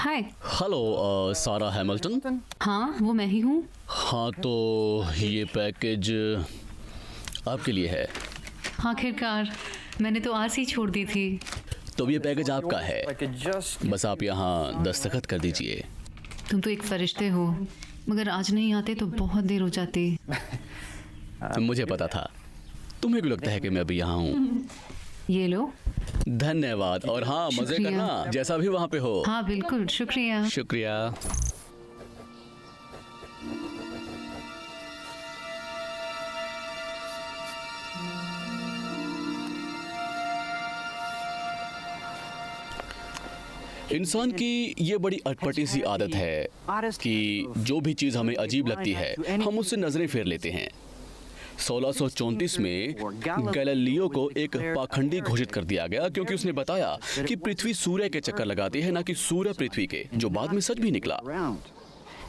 हाय। Hello सारा Hamilton. हाँ, वो मैं ही हूँ। हाँ, तो ये पैकेज आपके लिए है। आखिरकार, मैंने तो आस ही छोड़ दी थी। तो ये पैकेज आपका है, बस आप यहाँ दस्तखत कर दीजिए। तुम तो एक फरिश्ते हो, मगर आज नहीं आते तो बहुत देर हो जाती। मुझे पता था। तुम्हें क्यों लगता है कि मैं अभी यहाँ हूँ? ये लो। धन्यवाद। और हाँ, मजे शुक्रिया। करना जैसा भी वहाँ पे हो। हाँ बिल्कुल, शुक्रिया। शुक्रिया। इंसान की ये बड़ी अटपटी सी आदत है कि जो भी चीज़ हमें अजीब लगती है हम उससे नजरें फेर लेते हैं। 1634 में गैलीलियो को एक पाखंडी घोषित कर दिया गया क्योंकि उसने बताया कि पृथ्वी सूर्य के चक्कर लगाती है, ना कि सूर्य पृथ्वी के, जो बाद में सच भी निकला।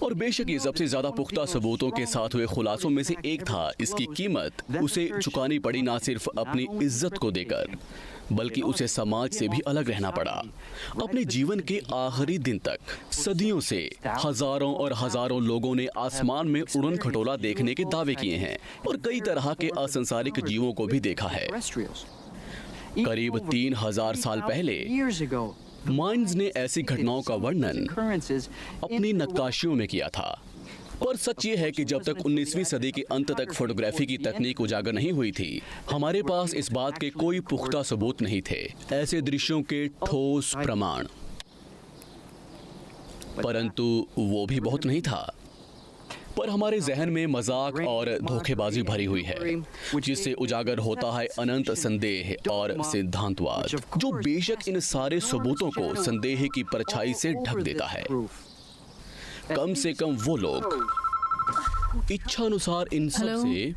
और बेशक ये सबसे ज्यादा पुख्ता सबूतों के साथ हुए खुलासों में से एक था। इसकी कीमत उसे चुकानी पड़ी, ना सिर्फ अपनी इज्जत को देकर बल्कि उसे समाज से भी अलग रहना पड़ा। अपने जीवन के आखिरी दिन तक सदियों से हजारों और हजारों लोगों ने आसमान में उड़न खटोला देखने के दावे किए हैं और कई तरह के असंसारिक जीवों को भी देखा है। करीब 3000 साल पहले माइंस ने ऐसी घटनाओं का वर्णन अपनी नक्काशियों में किया था। पर सच ये है कि जब तक 19वीं सदी के अंत तक फोटोग्राफी की तकनीक उजागर नहीं हुई थी, हमारे पास इस बात के कोई पुख्ता सबूत नहीं थे, ऐसे दृश्यों के ठोस प्रमाण। परंतु वो भी बहुत नहीं था। पर हमारे जहन में मजाक और धोखेबाजी भरी हुई है, जिससे उजागर होता है अनंत संदेह और सिद्धांतवाद, जो बेशक इन सारे सबूतों को संदेह की परछाई से ढक देता है। कम से कम वो लोग इच्छा अनुसार इन सब से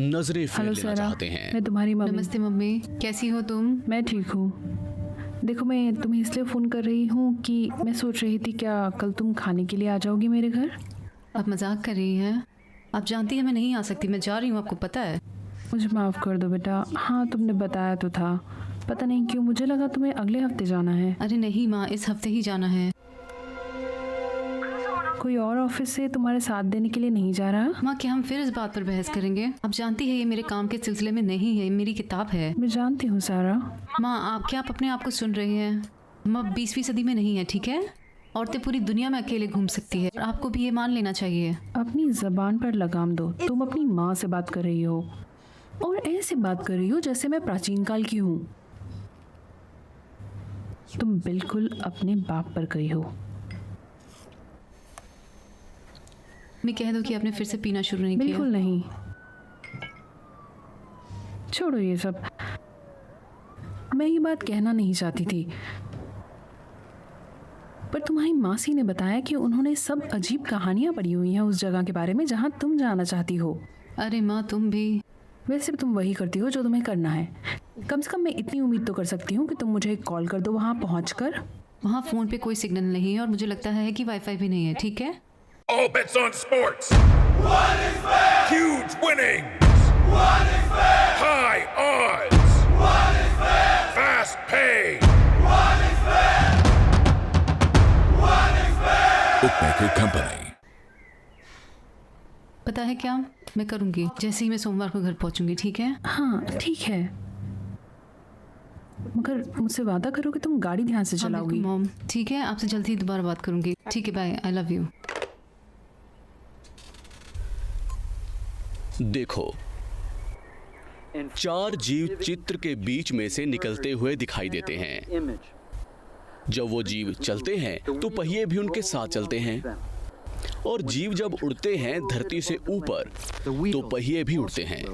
नजरें फेर लेना चाहते हैं। मैं तुम्हारी मम्मी। नमस्ते मम्मी, कैसी हो तुम? मैं ठीक हूँ। देखो, मैं तुम्हें इसलिए फ़ोन कर रही हूँ कि मैं सोच रही थी क्या कल तुम खाने के लिए आ जाओगी मेरे घर? आप मजाक कर रही हैं? आप जानती हैं मैं नहीं आ सकती, मैं जा रही हूँ, आपको पता है। मुझे माफ़ कर दो बेटा। हाँ, तुमने बताया तो था, पता नहीं क्यों मुझे लगा तुम्हें अगले हफ्ते जाना है। अरे नहीं माँ, इस हफ्ते ही जाना है। कोई और ऑफिस से तुम्हारे साथ देने के लिए नहीं जा रहा? माँ, क्या हम फिर इस बात पर बहस करेंगे? आप जानती है ये मेरे काम के सिलसिले में नहीं है, मेरी किताब है। मैं जानती हूँ सारा। माँ, आप अपने आप को सुन रही हैं? हम अब 20वीं सदी में नहीं है, ठीक है? औरतें पूरी दुनिया में अकेले घूम सकती है, आपको भी ये मान लेना चाहिए। अपनी जबान पर लगाम दो। तुम अपनी माँ से बात कर रही हो और ऐसे बात कर रही हो जैसे मैं प्राचीन काल की हूँ। तुम बिल्कुल अपने बाप पर गई हो। मैं कह दूं कि आपने फिर से पीना शुरू नहीं किया? बिल्कुल नहीं। छोड़ो ये सब, मैं ये बात कहना नहीं चाहती थी, पर तुम्हारी मासी ने बताया कि उन्होंने सब अजीब कहानियां पढ़ी हुई हैं उस जगह के बारे में जहां तुम जाना चाहती हो। अरे माँ, तुम भी। वैसे तुम वही करती हो जो तुम्हें करना है। कम से कम मैं इतनी उम्मीद तो कर सकती हूँ कि तुम मुझे एक कॉल कर दो वहां पहुंचकर। वहाँ फ़ोन पे कोई सिग्नल नहीं है और मुझे लगता है कि वाईफाई भी नहीं है, ठीक है? All bets on sports. What is fair? Huge winnings. What is fair? High odds. What is fair? Fast pay. What is fair? What is fair? Bookmaker Company. पता है क्या, मैं करूँगी जैसे ही मैं सोमवार को घर पहुँचूंगी, ठीक है? हाँ ठीक है, मगर मुझसे वादा करो कि तुम गाड़ी ध्यान से चलाओगी। मॉम, ठीक है, आपसे जल्दी ही दोबारा बात करूँगी। ठीक है, बाय, आई लव यू। देखो, 4 जीव चित्र के बीच में से निकलते हुए दिखाई देते हैं। जब वो जीव चलते हैं तो पहिए भी उनके साथ चलते हैं, और जीव जब उड़ते हैं धरती से ऊपर तो पहिए भी उड़ते हैं,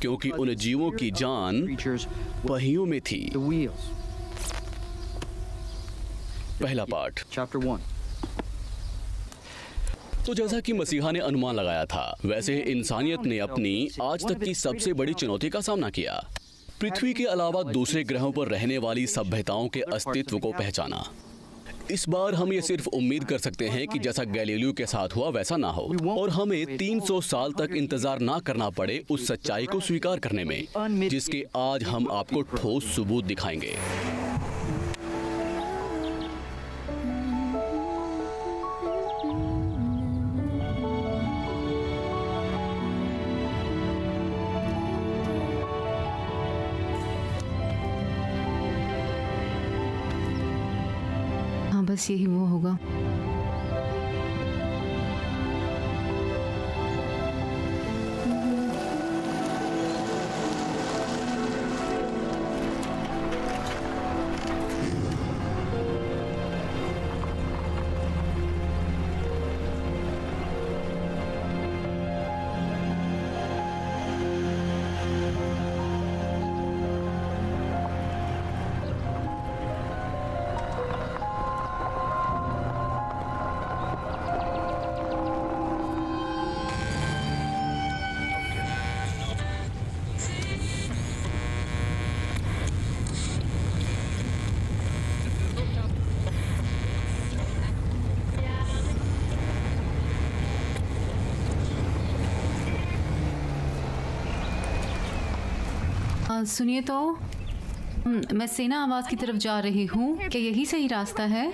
क्योंकि उन जीवों की जान पहियों में थी। पहला पाठ। तो जैसा कि मसीहा ने अनुमान लगाया था, वैसे ही इंसानियत ने अपनी आज तक की सबसे बड़ी चुनौती का सामना किया। पृथ्वी के अलावा दूसरे ग्रहों पर रहने वाली सभ्यताओं के अस्तित्व को पहचाना। इस बार हम ये सिर्फ उम्मीद कर सकते हैं कि जैसा गैलीलियो के साथ हुआ वैसा ना हो, और हमें 300 साल तक इंतजार ना करना पड़े उस सच्चाई को स्वीकार करने में, जिसके आज हम आपको ठोस सबूत दिखाएंगे। बस यही वो होगा। सुनिए तो मैं सेना आवास की तरफ जा रही हूँ, क्या यही सही रास्ता है?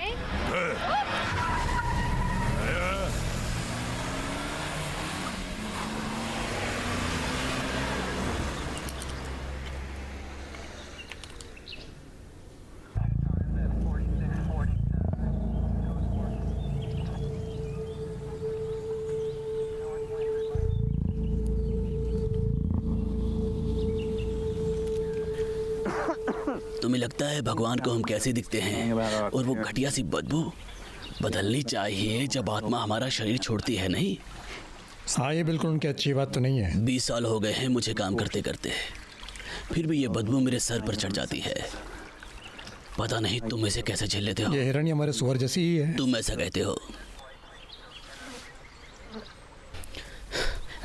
तुम्हें लगता है भगवान को हम कैसे दिखते हैं और वो घटिया सी बदबू बदलनी चाहिए जब आत्मा हमारा शरीर छोड़ती है, नहीं? हाँ, ये बिल्कुल उनकी अच्छी बात तो नहीं है। 20 साल हो गए हैं मुझे काम करते करते, फिर भी ये बदबू मेरे सर पर चढ़ जाती है। पता नहीं तुम इसे कैसे झेल लेते हो। ये हिरणी हमारे सुअर जैसी ही है। तुम ऐसा कहते हो।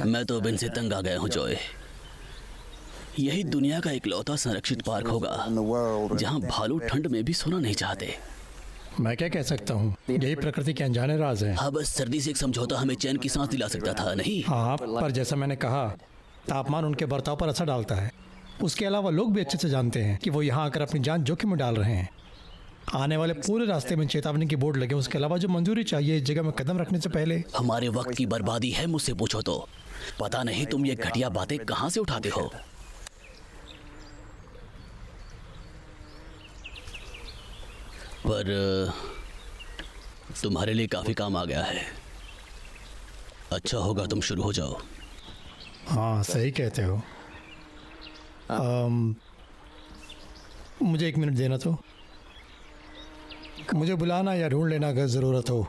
मैं तो अब इनसे तंग आ गया हूँ जॉय। यही दुनिया का इकलौता संरक्षित पार्क होगा जहाँ भालू ठंड में भी सोना नहीं चाहते। मैं क्या कह सकता हूँ, यही प्रकृति के अनजाने राज है। हाँ, बस सर्दी से एक समझौता हमें चैन की सांस दिला सकता था, नहीं? हाँ, पर जैसा मैंने कहा, तापमान उनके बर्ताव पर असर डालता है। उसके अलावा लोग भी अच्छे से जानते हैं कि वो यहाँ आकर अपनी जान जोखिम में डाल रहे हैं। आने वाले पूरे रास्ते में चेतावनी की बोर्ड लगे। उसके अलावा जो मंजूरी चाहिए इस जगह में कदम रखने से पहले। हमारे वक्त की बर्बादी है, मुझसे पूछो तो। पता नहीं तुम ये घटिया बातें कहाँ से उठाते हो। पर तुम्हारे लिए काफी काम आ गया है। अच्छा होगा तुम शुरू हो जाओ। हाँ, सही कहते हो। मुझे 1 मिनट देना तो। मुझे बुलाना या ढूंढ लेना अगर ज़रूरत हो।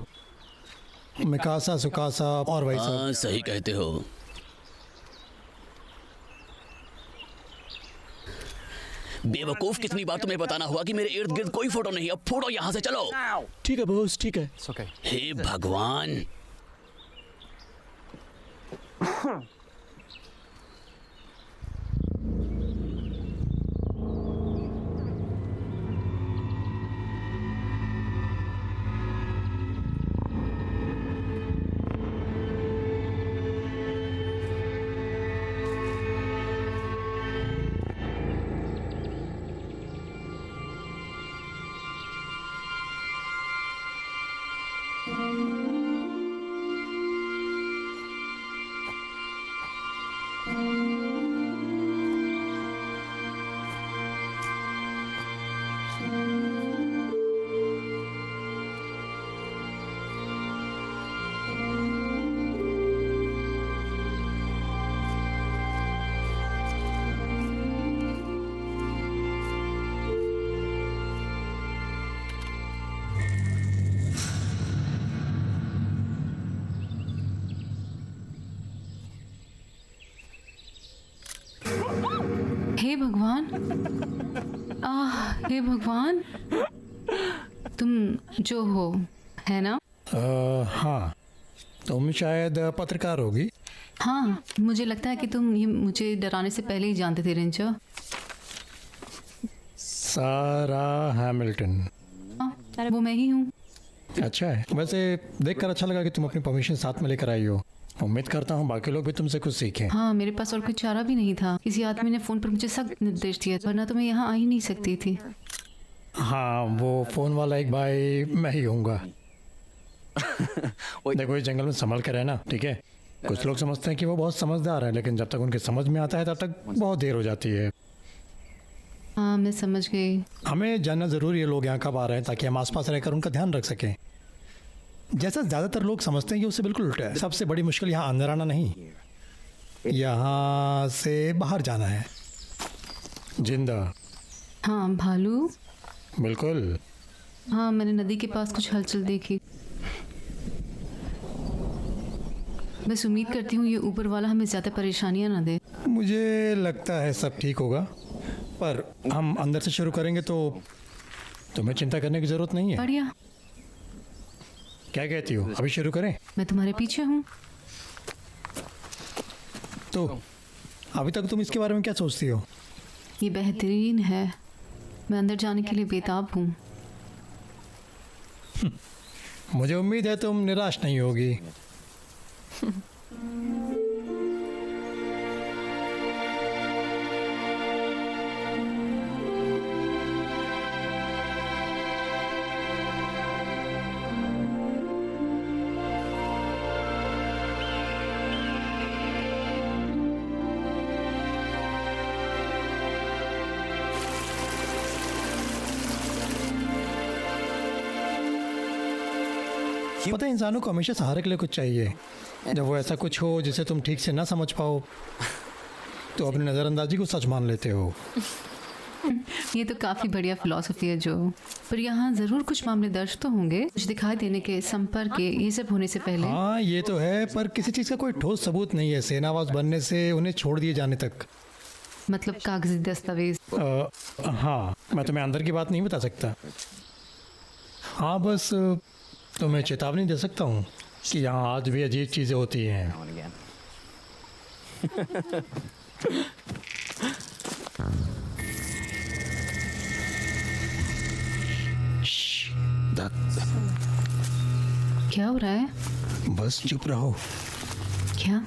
मिकासा, सुकासा और वही सब। हाँ, सही कहते हो। बेवकूफ, कितनी बार तुम्हें बताना हुआ कि मेरे इर्द गिर्द कोई फोटो नहीं। अब फोटो यहाँ से चलो। ठीक है बॉस, ठीक है। हे भगवान। हे भगवान, हे भगवान, तुम जो हो, है ना? हाँ, तुम शायद पत्रकार होगी। हाँ, मुझे लगता है कि तुम ये मुझे डराने से पहले ही जानते थे रेंजर। सारा हैमिल्टन। हाँ, वो मैं ही हूँ। अच्छा है। वैसे देखकर अच्छा लगा कि तुम अपनी परमिशन साथ में लेकर आई हो। उम्मीद करता हूँ बाकी लोग भी तुमसे कुछ सीखें। हाँ, मेरे पास और कोई चारा भी नहीं था। किसी आदमी ने फ़ोन पर मुझे सख्त निर्देश दिया, वरना तो मैं यहाँ आ ही नहीं सकती थी। हाँ, वो फ़ोन वाला एक भाई मैं ही हूँगा। देखो, इस जंगल में संभल कर रहना, ठीक है? कुछ लोग समझते हैं कि वो बहुत समझदार है, लेकिन जब तक उनके समझ में आता है तब तक बहुत देर हो जाती है। हाँ मैं समझ गई। हमें जानना ज़रूरी है लोग यहाँ कब आ रहे हैं, ताकि हम आसपास रहकर उनका ध्यान रख सकें। जैसा ज़्यादातर लोग समझते हैं कि उससे बिल्कुल उल्टा है। सबसे बड़ी मुश्किल यहाँ अंदर आना नहीं, यहाँ से बाहर जाना है। जिंदा। हाँ भालू। बिल्कुल। हाँ मैंने नदी के पास कुछ हलचल देखी। बस उम्मीद करती हूँ ये ऊपर वाला हमें ज़्यादा परेशानियाँ ना दे। मुझे लगता है सब ठीक होगा, पर हम अंदर से शुरू करेंगे तो तुम्हें चिंता करने की ज़रूरत नहीं है। बढ़िया। क्या कहती हो, अभी शुरू करें? मैं तुम्हारे पीछे हूँ। तो अभी तक तुम इसके बारे में क्या सोचती हो? ये बेहतरीन है। मैं अंदर जाने के लिए बेताब हूँ। मुझे उम्मीद है तुम निराश नहीं होगी। पता है, इंसानों को हमेशा सहारे के लिए कुछ चाहिए। जब वो ऐसा कुछ हो जिसे तुम ठीक से ना समझ पाओ, तो अपनी नज़रअंदाजी को सच मान लेते हो। ये तो काफ़ी बढ़िया फिलॉसफी है जो। पर यहाँ ज़रूर कुछ मामले दर्ज तो होंगे, कुछ दिखाई देने के, संपर्क के, ये सब होने से पहले। हाँ ये तो है, पर किसी चीज़ का कोई ठोस सबूत नहीं है सेनावास बनने से उन्हें छोड़ दिए जाने तक। मतलब कागजी दस्तावेज। हाँ, मैं तुम्हें अंदर की बात नहीं बता सकता। हाँ बस तुम्हें चेतावनी दे सकता हूँ कि यहाँ आज भी अजीब चीज़ें होती हैं। क्या हो रहा है? बस चुप रहो। क्या?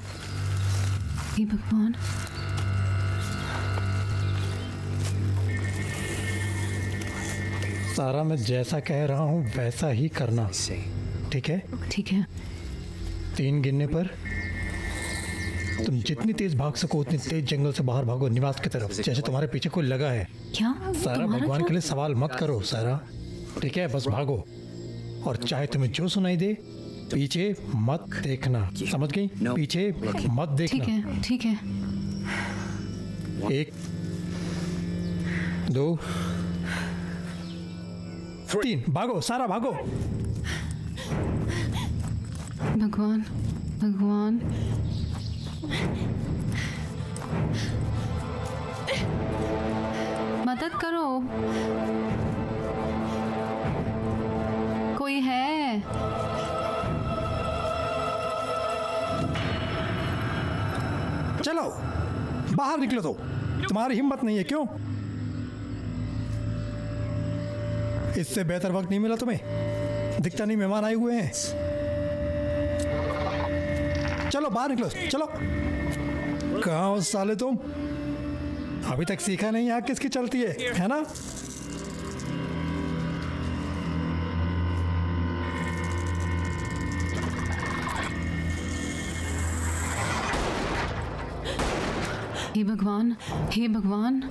हे भगवान। सारा, मैं जैसा कह रहा हूँ वैसा ही करना, ठीक है? ठीक है। 3 गिनने पर तुम जितनी तेज भाग सको उतनी तेज जंगल से बाहर भागो, निवास की तरफ, जैसे तुम्हारे पीछे कोई लगा है। क्या? सारा, तुम्हारा भगवान क्या? के लिए सवाल मत करो सारा, ठीक है? बस भागो, और चाहे तुम्हें जो सुनाई दे पीछे मत देखना, समझ गई? पीछे मत ठीक देखना। है, ठीक है। 1 2 3, भागो सारा, भागो। भगवान, भगवान। मदद करो, कोई है? चलो बाहर निकलो। तो तुम्हारी हिम्मत नहीं है क्यों? इससे बेहतर वक्त नहीं मिला तुम्हें? दिखता नहीं मेहमान आए हुए हैं। चलो बाहर निकलो, चलो। कहाँ हो साले तुम? अभी तक सीखा नहीं आग किसकी चलती है ना? हे भगवान, हे भगवान।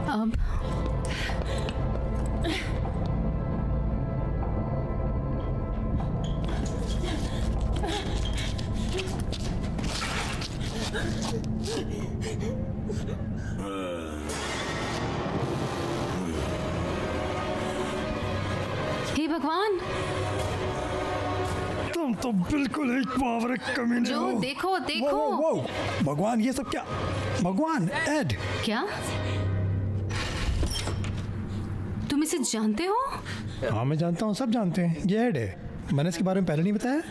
अब हे भगवान, तुम तो बिल्कुल ही पावरे कमीने जो हो। देखो, देखो। वो, वो, वो। भगवान, ये सब क्या? भगवान, एड। क्या? तुम इसे जानते हो? हाँ मैं जानता हूँ, सब जानते हैं, ये एड है। मैंने इसके बारे में पहले नहीं बताया?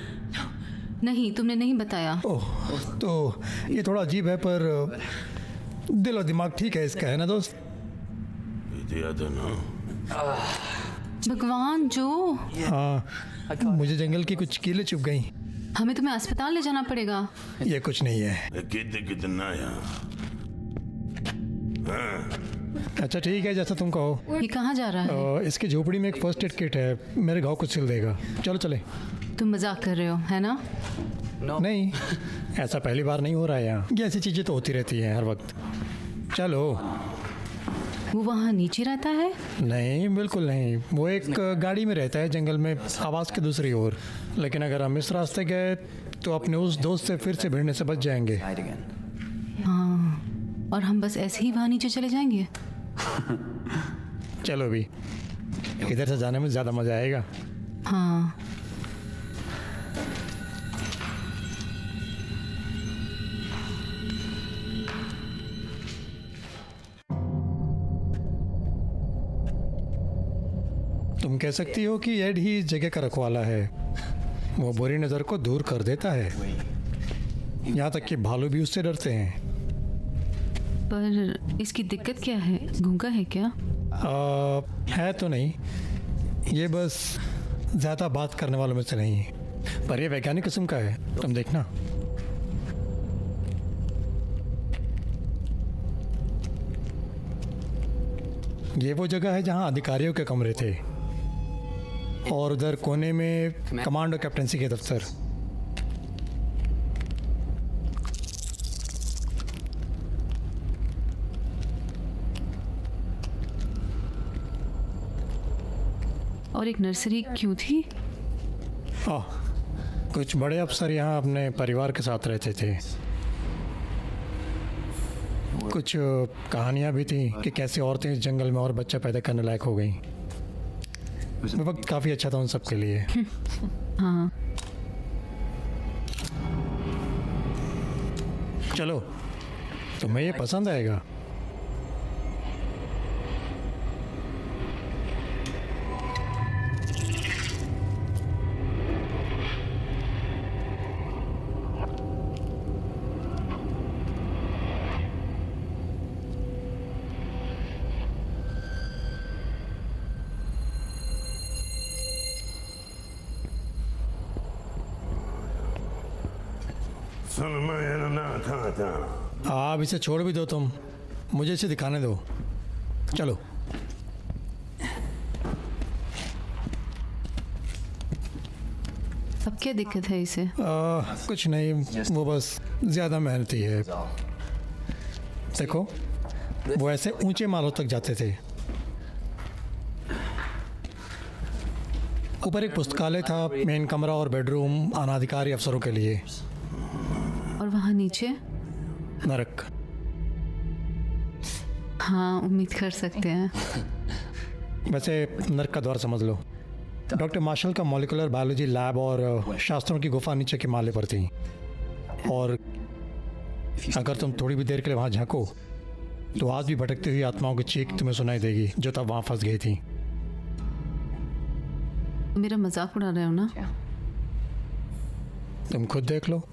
नहीं, तुमने नहीं बताया। ओह, तो ये थोड़ा अजीब है, पर दिल और दिमाग ठीक है इसका, है ना दोस्त? भगवान, जो। हाँ, मुझे जंगल की कुछ कीलें चुभ गई। हमें तुम्हें अस्पताल ले जाना पड़ेगा। ये कुछ नहीं है। अच्छा ठीक है, जैसा तुम कहो। ये कहाँ जा रहा है? इसकी झोपड़ी में एक फर्स्ट एड किट है, मेरे घाव कुछ सिल देगा। चलो चले। तुम मजाक कर रहे हो है ना? नहीं, ऐसा पहली बार नहीं हो रहा है यहाँ। ये ऐसी चीज़ें तो होती रहती हैं हर वक्त। चलो। वो वहाँ नीचे रहता है? नहीं, बिल्कुल नहीं। वो एक गाड़ी में रहता है जंगल में, आवाज़ के दूसरी ओर। लेकिन अगर हम इस रास्ते गए तो अपने उस दोस्त से फिर से भिड़ने से बच जाएंगे। हाँ, और हम बस ऐसे ही वहाँ नीचे चले जाएंगे? चलो भी, इधर से जाने में ज़्यादा मज़ा आएगा। हाँ। तुम कह सकती हो कि एड ही इस जगह का रखवाला है। वो बुरी नज़र को दूर कर देता है, यहाँ तक कि भालू भी उससे डरते हैं। पर इसकी दिक्कत क्या है? गूंगा है क्या? है तो नहीं, ये बस ज़्यादा बात करने वालों में से नहीं है, पर ये वैज्ञानिक किस्म का है। तुम देखना। ये वो जगह है जहाँ अधिकारियों के कमरे थे, और उधर कोने में कमांड और कैप्टनसी के दफ्तर। और एक नर्सरी क्यों थी? कुछ बड़े अफसर यहाँ अपने परिवार के साथ रहते थे। कुछ कहानियाँ भी थी कि कैसे औरतें इस जंगल में और बच्चा पैदा करने लायक हो गई। वो वक्त काफ़ी अच्छा था उन सब के लिए। हाँ। चलो, तुम्हें ये पसंद आएगा। आप इसे छोड़ भी दो, तुम मुझे इसे दिखाने दो। चलो। अब क्या दिक्कत है इसे? कुछ नहीं, वो बस ज़्यादा मेहनती है। देखो, वो ऐसे ऊंचे मालों तक जाते थे। ऊपर एक पुस्तकालय था, मेन कमरा और बेडरूम अनाधिकारी अफसरों के लिए। और वहाँ नीचे? नरक। हाँ, उम्मीद कर सकते हैं। वैसे नरक का द्वार समझ लो। डॉक्टर मार्शल का मॉलिकुलर बायोलॉजी लैब और शास्त्रों की गुफा नीचे के माले पर थी। और अगर तुम थोड़ी भी देर के लिए वहाँ झांको तो आज भी भटकती हुई आत्माओं की चीख तुम्हें सुनाई देगी, जो तब वहाँ फंस गई थी। मेरा मजाक उड़ा रहे हो ना? तुम खुद देख लो।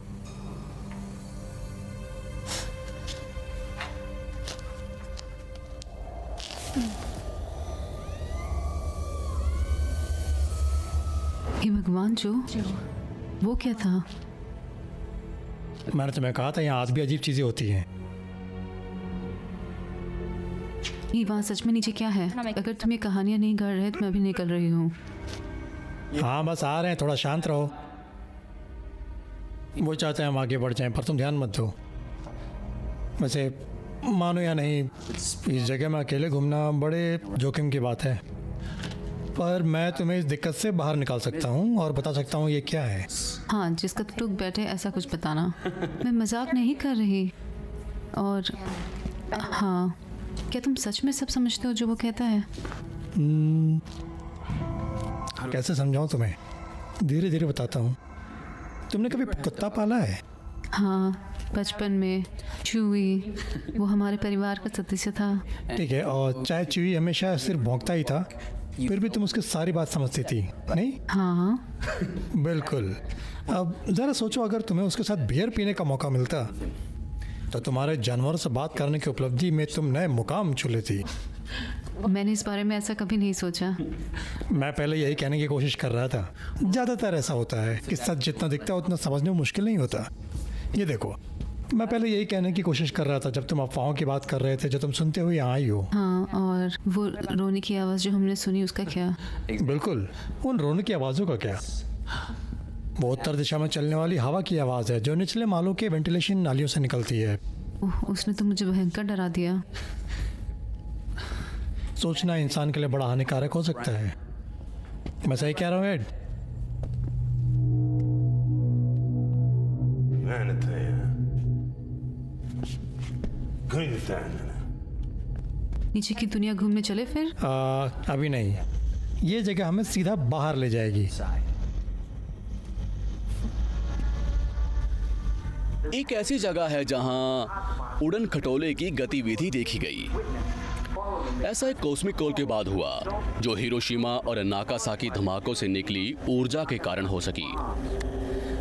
हे भगवान, जो वो क्या था? मैंने तुम्हें कहा था यहाँ आज भी अजीब चीजें होती हैं। ये वहाँ सच में नीचे क्या है? अगर तुम ये कहानियाँ नहीं कर रहे तो मैं भी निकल रही हूँ। हाँ, बस आ रहे हैं, थोड़ा शांत रहो। वो चाहते हैं हम आगे बढ़ जाएं, पर तुम ध्यान मत दो। वैसे मानो या नहीं, इस जगह में अकेले घूमना बड़े जोखिम की बात है, पर मैं तुम्हें इस दिक्कत से बाहर निकाल सकता हूँ और बता सकता हूँ ये क्या है। हाँ, जिसका तुम लोग बैठे ऐसा कुछ बताना। मैं मजाक नहीं कर रही। और हाँ, क्या तुम सच में सब समझते हो जो वो कहता है? कैसे समझाऊँ तुम्हें? धीरे धीरे बताता हूँ। तुमने कभी कुत्ता पाला है? हाँ, बचपन में। चूई, वो हमारे परिवार का सदस्य था। ठीक है, और चाहे चूई हमेशा सिर्फ भौंकता ही था, फिर भी तुम उसकी सारी बात समझती थी, नहीं? हाँ। बिल्कुल। अब ज़रा सोचो, अगर तुम्हें उसके साथ बियर पीने का मौका मिलता तो तुम्हारे जानवरों से बात करने की उपलब्धि में तुम नए मुकाम छू लेती। मैंने इस बारे में ऐसा कभी नहीं सोचा। मैं पहले यही कहने की कोशिश कर रहा था। ज़्यादातर ऐसा होता है कि सच जितना दिखता है उतना समझने में मुश्किल नहीं होता। ये देखो, मैं पहले यही कहने की कोशिश कर रहा था जब तुम अफवाहों की बात कर रहे थे, जो तुम सुनते हुए यहाँ आई हो। हाँ, और वो रोने की आवाज़ जो हमने सुनी उसका क्या? बिल्कुल, उन रोने की आवाज़ों का क्या? वो उत्तर दिशा में चलने वाली हवा की आवाज़ है जो निचले मालों के वेंटिलेशन नालियों से निकलती है। उसने तो मुझे भयंकर डरा दिया। सोचना इंसान के लिए बड़ा हानिकारक हो सकता है। मैं सही कह रहा हूँ एड? नीचे की दुनिया घूमने चले फिर? अभी नहीं, ये जगह हमें सीधा बाहर ले जाएगी। एक ऐसी जगह है जहां उड़न खटोले की गतिविधि देखी गई। ऐसा एक कॉस्मिक कॉल के बाद हुआ जो हिरोशिमा और नागासाकी धमाकों से निकली ऊर्जा के कारण हो सकी।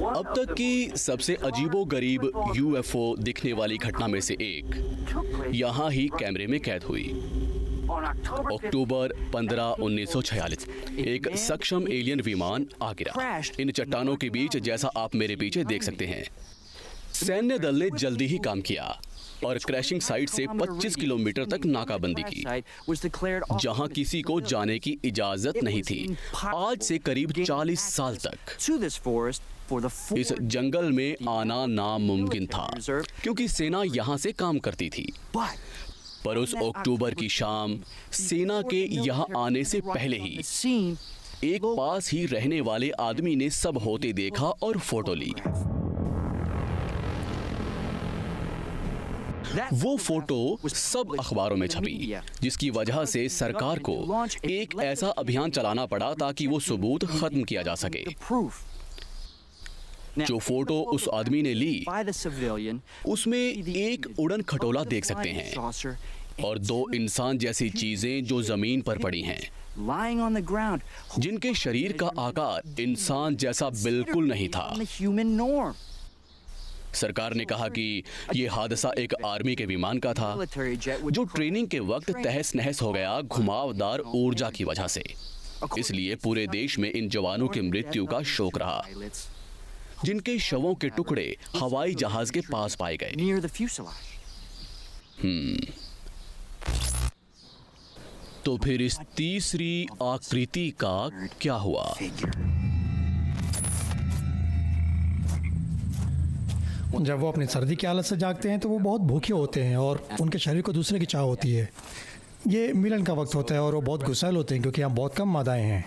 अब तक की सबसे अजीबोगरीब यूएफओ दिखने वाली घटना में से एक यहाँ ही कैमरे में कैद हुई। अक्टूबर 15, 1946 एक सक्षम एलियन विमान आ गिरा इन चट्टानों के बीच, जैसा आप मेरे पीछे देख सकते हैं। सैन्य दल ने जल्दी ही काम किया और क्रैशिंग साइट से 25 किलोमीटर तक नाकाबंदी की, जहां किसी को जाने की इजाजत नहीं थी। आज से करीब 40 साल तक इस जंगल में आना नामुमकिन था क्योंकि सेना यहां से काम करती थी। पर उस अक्टूबर की शाम सेना के यहां आने से पहले ही एक पास ही रहने वाले आदमी ने सब होते देखा और फोटो ली। वो फोटो सब अखबारों में छपी, जिसकी वजह से सरकार को एक ऐसा अभियान चलाना पड़ा ताकि वो सबूत खत्म किया जा सके। जो फोटो उस आदमी ने ली उसमें एक उड़न खटोला देख सकते हैं और दो इंसान जैसी चीजें जो जमीन पर पड़ी हैं, जिनके शरीर का आकार इंसान जैसा बिल्कुल नहीं था। सरकार ने कहा कि यह हादसा एक आर्मी के विमान का था जो ट्रेनिंग के वक्त तहस नहस हो गया घुमावदार ऊर्जा की वजह से। इसलिए पूरे देश में इन जवानों की मृत्यु का शोक रहा, जिनके शवों के टुकड़े हवाई जहाज के पास पाए गए। तो फिर इस तीसरी आकृति का क्या हुआ? जब वो अपनी सर्दी की हालत से जागते हैं तो वो बहुत भूखे होते हैं और उनके शरीर को दूसरे की चाह होती है। ये मिलन का वक्त होता है और वो बहुत गुस्सैल होते हैं क्योंकि यहाँ बहुत कम मादाएं हैं।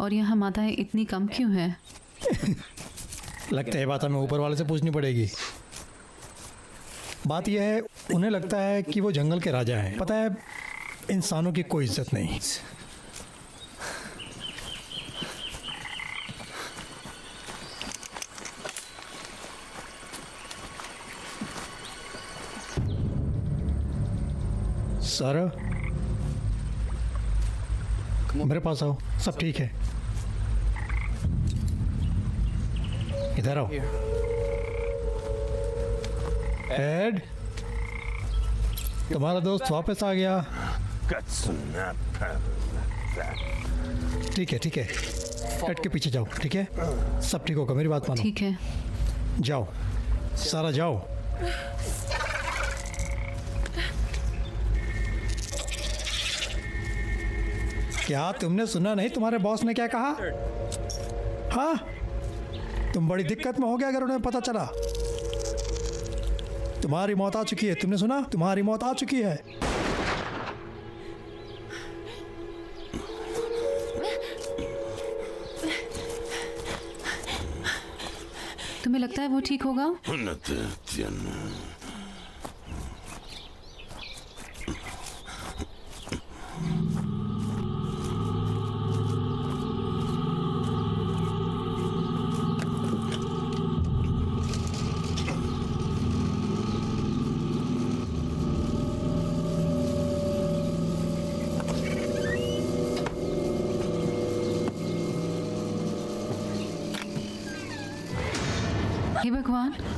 और यहाँ मादाएं इतनी कम क्यों हैं? लगता है बात हमें ऊपर वाले से पूछनी पड़ेगी। बात यह है, उन्हें लगता है कि वो जंगल के राजा हैं। पता है, इंसानों की कोई इज्जत नहीं। सर, मेरे पास आओ, सब ठीक है। इधर आओ। एड, तुम्हारा दोस्त वापस आ गया। ठीक है ठीक है, एड के पीछे जाओ, ठीक है? सब ठीक होगा, मेरी बात मानो। ठीक है, जाओ सारा, जाओ। क्या तुमने सुना नहीं तुम्हारे बॉस ने क्या कहा? हाँ, तुम बड़ी दिक्कत में हो गया अगर उन्हें पता चला। तुम्हारी मौत आ चुकी है। तुमने सुना? तुम्हारी मौत आ चुकी है। तुम्हें लगता है वो ठीक होगा?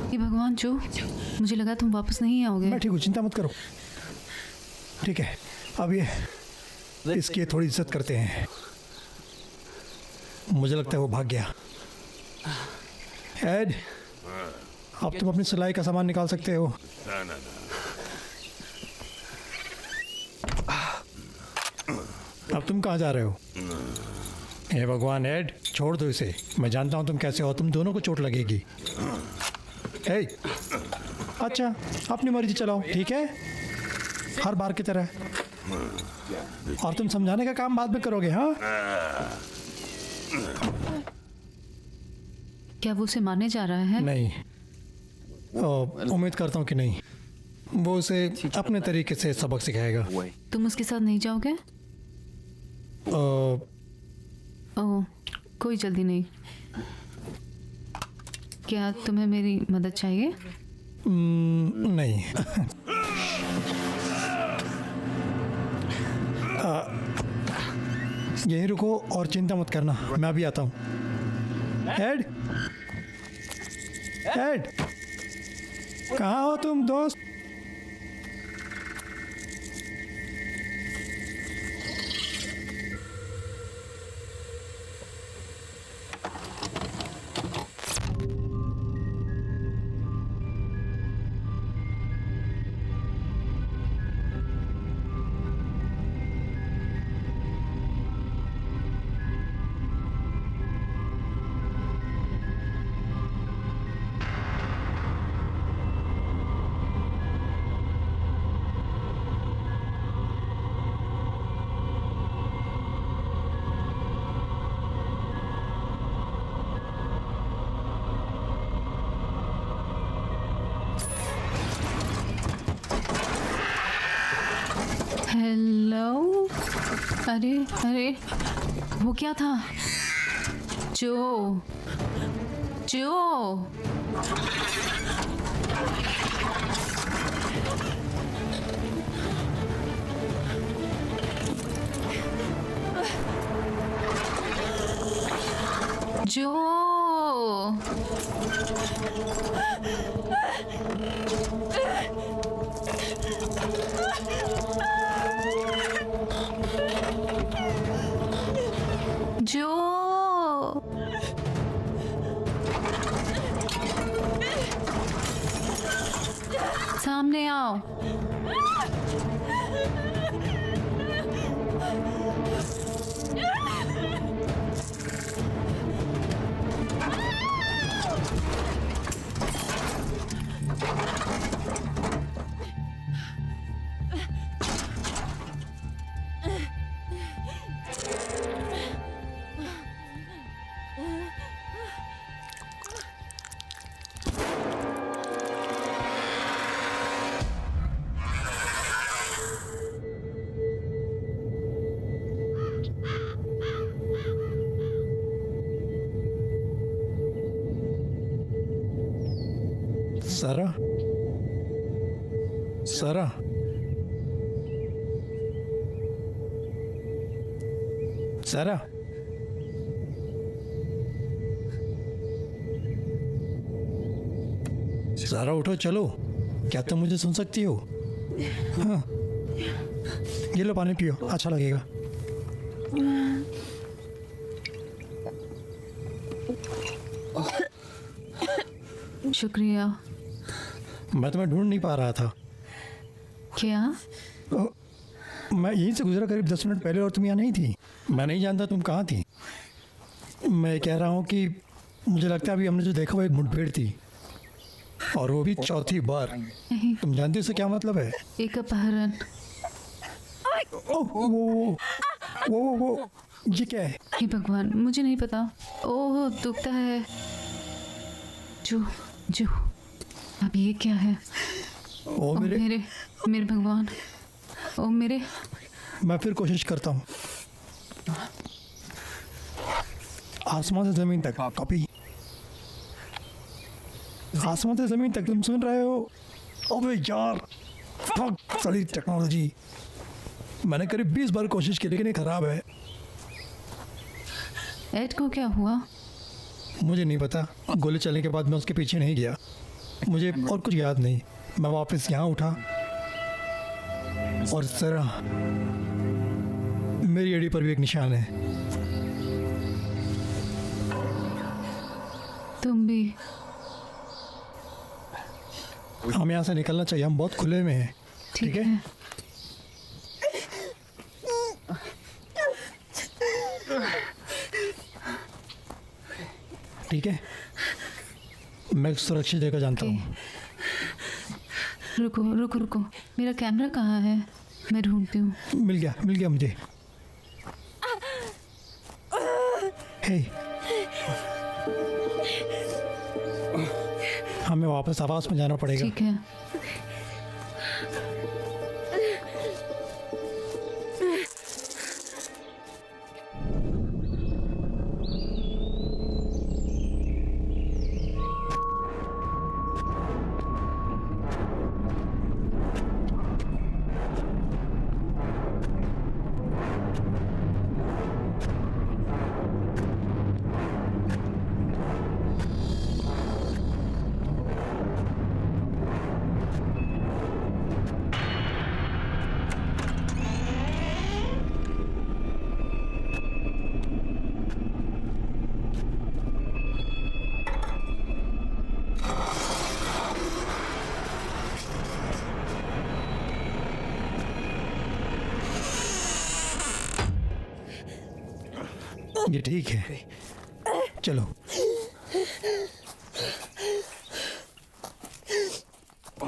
हे भगवान, जो मुझे लगा तुम वापस नहीं आओगे। मैं ठीक हूँ, चिंता मत करो। ठीक है, अब ये इसकी थोड़ी इज्जत करते हैं। मुझे लगता है वो भाग गया। एड, अब तुम अपनी सिलाई का सामान निकाल सकते हो। अब तुम कहाँ जा रहे हो? हे भगवान एड, छोड़ दो इसे। मैं जानता हूँ तुम कैसे हो, तुम दोनों को चोट लगेगी। हे, अच्छा अपनी मर्जी चलाओ, ठीक है, हर बार की तरह। और तुम समझाने का काम बाद में करोगे, हाँ? क्या वो उसे मारने जा रहा है? नहीं, उम्मीद करता हूँ कि नहीं। वो उसे अपने तरीके से सबक सिखाएगा। तुम उसके साथ नहीं जाओगे? ओह, कोई जल्दी नहीं। क्या तुम्हें मेरी मदद चाहिए? नहीं। यहीं रुको और चिंता मत करना, मैं अभी आता हूँ। एड, एड, कहाँ हो तुम दोस्त? हेलो। अरे अरे, वो क्या था? जो जो जो जो सामने आओ। सारा, सारा, सारा, सारा उठो, चलो। क्या तुम मुझे सुन सकती हो? हाँ, ये लो पानी पियो, अच्छा लगेगा। शुक्रिया। मैं तुम्हें ढूंढ नहीं पा रहा था। क्या? मैं यहीं से गुजरा करीब 10 मिनट पहले और तुम यहाँ नहीं थी। मैं नहीं जानता तुम कहाँ थी। मैं कह रहा हूँ कि मुझे लगता है अभी हमने जो देखा वो एक मुठभेड़ थी, और वो भी चौथी बार। नहीं, तुम जानती हो इसका क्या मतलब है? एक अपहरण। ओह, वो ये क्या है? हे भगवान, मुझे नहीं पता। ओह, दुखता है। जो जो अब ये क्या है? ओ मेरे, मेरे भगवान, ओ मेरे। मैं फिर कोशिश करता हूँ। आसमान से जमीन तक कॉपी, आसमान से जमीन तक। तुम सुन रहे हो? अबे यार, फक सारी टेक्नोलॉजी। मैंने करीब 20 बार कोशिश की लेकिन ये खराब है। एड को क्या हुआ? मुझे नहीं पता। गोली चलने के बाद मैं उसके पीछे नहीं गया। मुझे और कुछ याद नहीं। मैं वापस यहाँ उठा और जरा मेरी एड़ी पर भी एक निशान है। तुम भी हमें यहाँ से निकलना चाहिए, हम बहुत खुले में हैं। ठीक है? ठीक है, मैं सुरक्षित जगह जानता हूँ। रुको रुको रुको, मेरा कैमरा कहाँ है? मैं ढूंढती हूँ। मिल गया मुझे। हे, हमें वापस आवास में जाना पड़ेगा। ठीक है। ये ठीक है, चलो।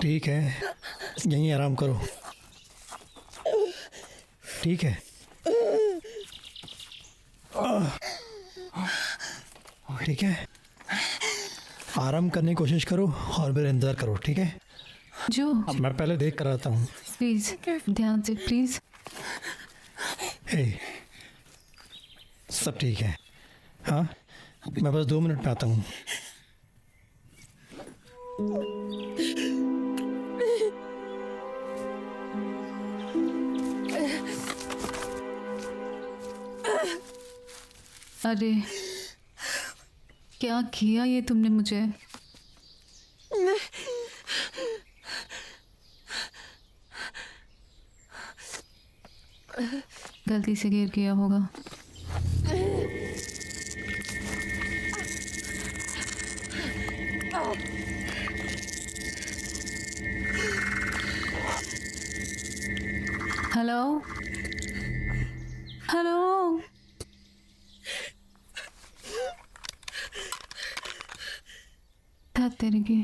ठीक है, यहीं आराम करो। ठीक है, ठीक है, आराम करने की कोशिश करो और मेरा इंतजार करो। ठीक है? जो मैं पहले देख कर आता हूँ। प्लीज ध्यान से, प्लीज। हे, सब ठीक है। हाँ, मैं बस 2 मिनट में आता हूँ। अरे क्या किया ये तुमने मुझे? गलती से गिर गया होगा। हेलो हेलो, तेरे की।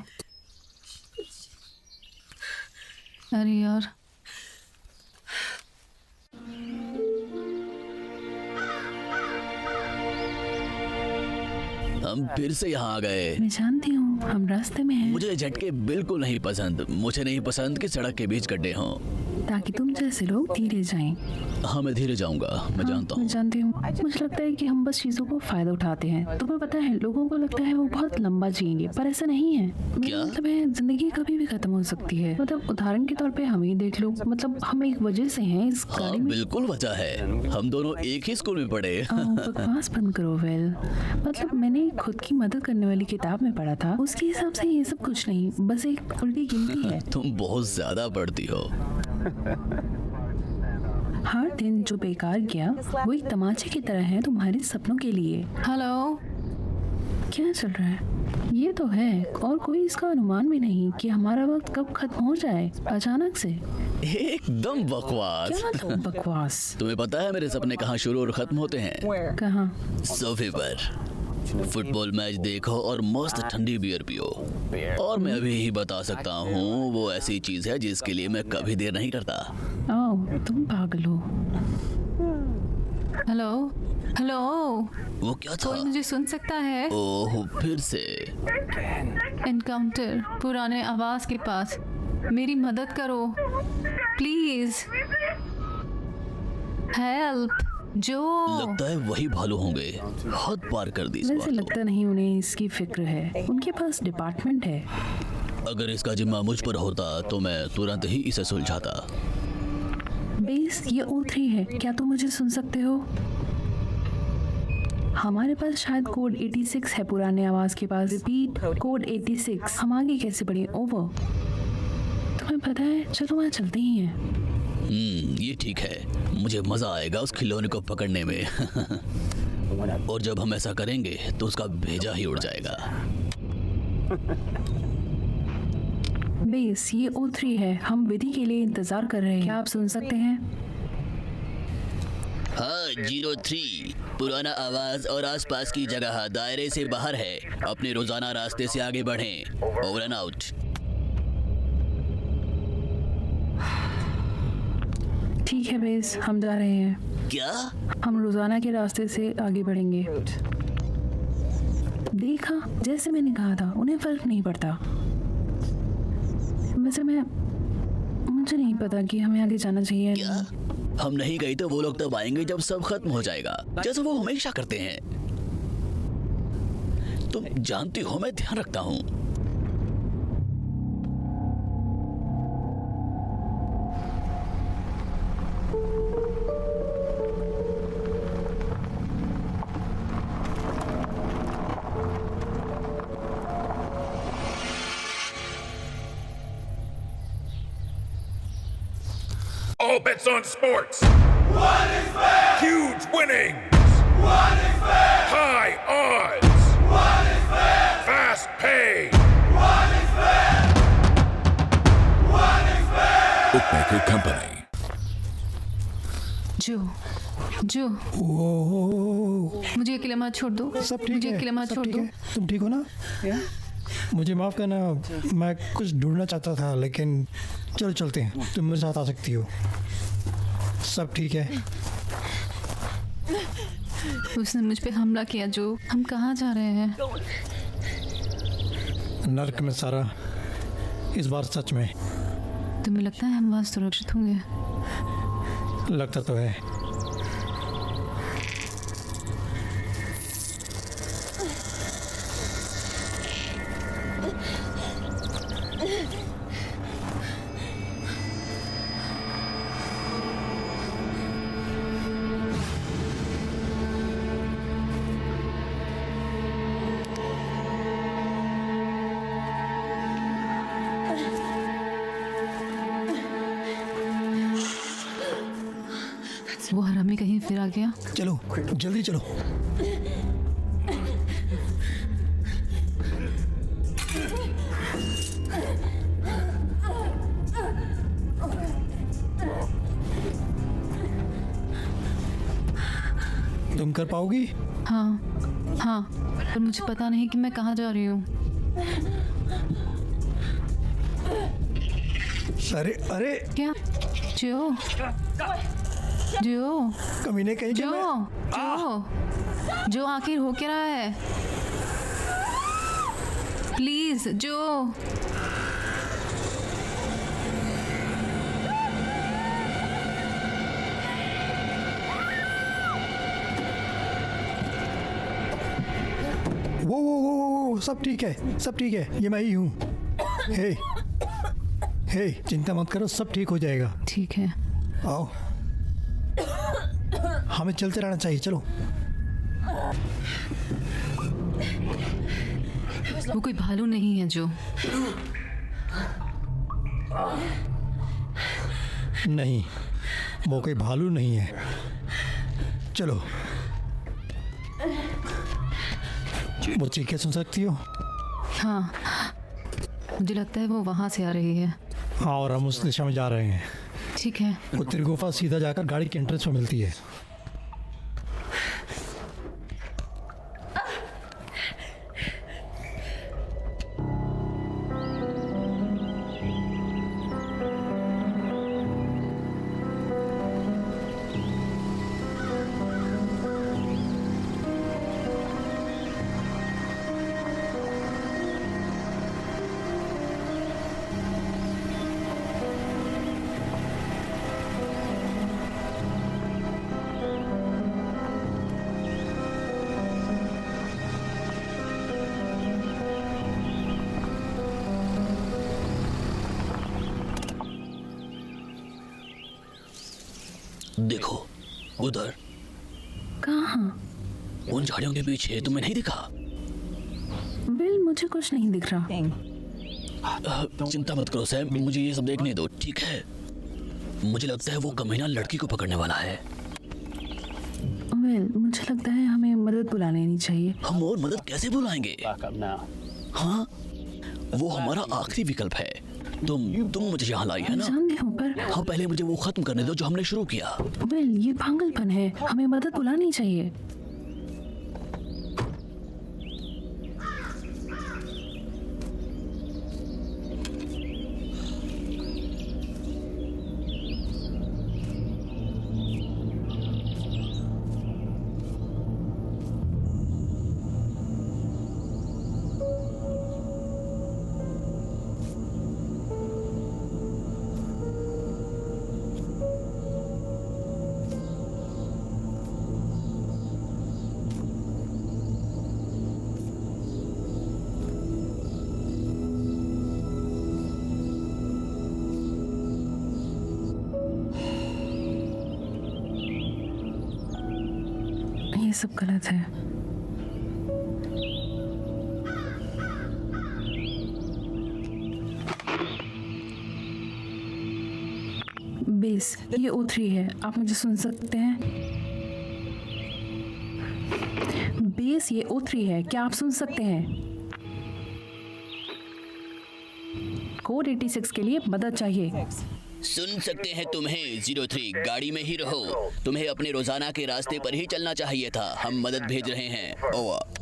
अरे यार, हम फिर से यहाँ आ गए। मैं जानती हूँ, हम रास्ते में हैं। मुझे झटके बिल्कुल नहीं पसंद। मुझे नहीं पसंद कि सड़क के बीच गड्ढे हों। ताकि तुम जैसे लोग धीरे जाएं। हाँ, मैं धीरे जाऊंगा, मैं जानता मैं हूँ। जानती हूँ। मुझे लगता है कि हम बस चीजों को फायदा उठाते हैं। तुम्हें पता है, लोगों को लगता है वो बहुत लंबा जिएंगे, पर ऐसा नहीं है। मेरा मतलब है, जिंदगी कभी भी खत्म हो सकती है। मतलब उदाहरण के तौर पे हम ही देख लो। मतलब हम एक वजह से हैं इस हाँ, गाड़ी में। बिल्कुल वजह है। हम दोनों एक ही स्कूल में पढ़े। बकवास बंद करो वेल। मतलब मैंने खुद की मदद करने वाली किताब में पढ़ा था, उसके हिसाब से ये सब कुछ नहीं, बस एक उल्टी गिनती है। तुम बहुत ज्यादा पढ़ती हो। हर दिन जो बेकार गया वो एक तमाचे की तरह है तुम्हारे सपनों के लिए। हेलो, क्या चल रहा है? ये तो है, और कोई इसका अनुमान भी नहीं कि हमारा वक्त कब खत्म हो जाए अचानक से। एकदम बकवास। क्या बकवास? तुम्हें पता है मेरे सपने कहाँ शुरू और खत्म होते हैं? कहाँ? सोफे पर। फुटबॉल मैच देखो और मस्त ठंडी बियर पियो। और मैं अभी ही बता सकता हूँ, वो ऐसी चीज है जिसके लिए मैं कभी देर नहीं करता। आओ, तुम पागल हो। हेलो हेलो, वो क्या था? कोई मुझे सुन सकता है? ओह, फिर से एनकाउंटर पुराने आवास के पास। मेरी मदद करो प्लीज, हेल्प। जो लगता है वही भालू होंगे। हद पार कर दी इस वैसे बार तो। लगता नहीं उन्हें इसकी फिक्र है। उनके पास डिपार्टमेंट है। अगर इसका जिम्मा मुझ पर होता तो मैं तुरंत ही इसे सुलझाता। बेस, ये O3 है। क्या तुम मुझे सुन सकते हो? हमारे पास शायद कोड 86 है पुराने आवाज के पास। Repeat, code 86। हम आगे कैसे बढ़े? ओवर। तुम्हें पता है, चलो वहाँ चलते ही हैं। ये ठीक है। मुझे मजा आएगा उस खिलौने को पकड़ने में। और जब हम ऐसा करेंगे तो उसका भेजा ही उड़ जाएगा। बेस, ये O3 है। हम विधि के लिए इंतजार कर रहे हैं। क्या आप सुन सकते हैं? हाँ 03, पुराना आवाज और आसपास की जगह दायरे से बाहर है। अपने रोजाना रास्ते से आगे बढ़ें। Over and out. ठीक है बेस, हम जा रहे हैं। क्या? हम रोजाना के रास्ते से आगे बढ़ेंगे। देखा, जैसे मैंने कहा था, उन्हें फर्क नहीं पड़ता। वैसे मुझे नहीं पता कि हमें आगे जाना चाहिए या क्या? नहीं। हम नहीं गए तो वो लोग तब आएंगे जब सब खत्म हो जाएगा, जैसे वो हमेशा करते हैं। तुम जानती हो मैं ध्यान रखता हूँ। All bets on sports. What is fair? Huge winnings. What is fair? High odds. What is fair? Fast pay. What is fair? What is fair? Bookmaker Company. जो मुझे अकेले मत छोड़ दो। सब ठीक मुझे है, अकेले मत सब छोड़ ठीक दो। है। तुम ठीक हो ना? मुझे माफ़ करना, मैं कुछ ढूंढना चाहता था, लेकिन चलो चलते हैं। तुम मेरे साथ आ सकती हो। सब ठीक है। उसने मुझ पे हमला किया। जो हम कहाँ जा रहे हैं? नर्क में सारा, इस बार सच में। तुम्हें लगता है हम वहाँ सुरक्षित होंगे? लगता तो है। वो हरामी कहीं फिर आ गया। चलो जल्दी चलो। तुम कर पाओगी? हाँ, पर मुझे पता नहीं कि मैं कहाँ जा रही हूँ। अरे अरे क्या? जो कमीने कहीं के जो आखिर हो क्या रहा है? प्लीज जो। वो सब ठीक है, सब ठीक है। ये मैं ही हूँ। हे चिंता मत करो, सब ठीक हो जाएगा। ठीक है। आओ, हमें चलते रहना चाहिए। चलो। वो कोई भालू नहीं है जो। नहीं, वो कोई भालू नहीं है। चलो। वो चीखें सुन सकती हो? हाँ, मुझे लगता है वो वहाँ से आ रही है। हाँ, और हम उस दिशा में जा रहे हैं। ठीक है। उत्तरी गुफा सीधा जाकर गाड़ी के एंट्रेंस में मिलती है। देखो उधर, कहाँ? उन झाड़ियों के पीछे तुम्हें नहीं दिखा? बिल, मुझे कुछ नहीं दिख रहा। चिंता मत करो सैम, मुझे ये सब देखने दो, ठीक है? मुझे लगता है वो कमीना लड़की को पकड़ने वाला है। बिल, मुझे लगता है हमें मदद बुला लेनी चाहिए। हम और मदद कैसे बुलाएंगे? हाँ, वो हमारा आखिरी विकल्प है। तुम मुझे यहाँ लाई है ना? जानती हूँ पर हाँ, पहले मुझे वो खत्म करने दो जो हमने शुरू किया। वेल ये पागलपन है, हमें मदद बुलानी चाहिए। ये सब गलत है। बेस ये O3 है, आप मुझे सुन सकते हैं? बेस ये O3 है, क्या आप सुन सकते हैं? कोड 86 के लिए मदद चाहिए। सुन सकते हैं तुम्हें 03, गाड़ी में ही रहो। तुम्हें अपने रोजाना के रास्ते पर ही चलना चाहिए था। हम मदद भेज रहे हैं। ओवर।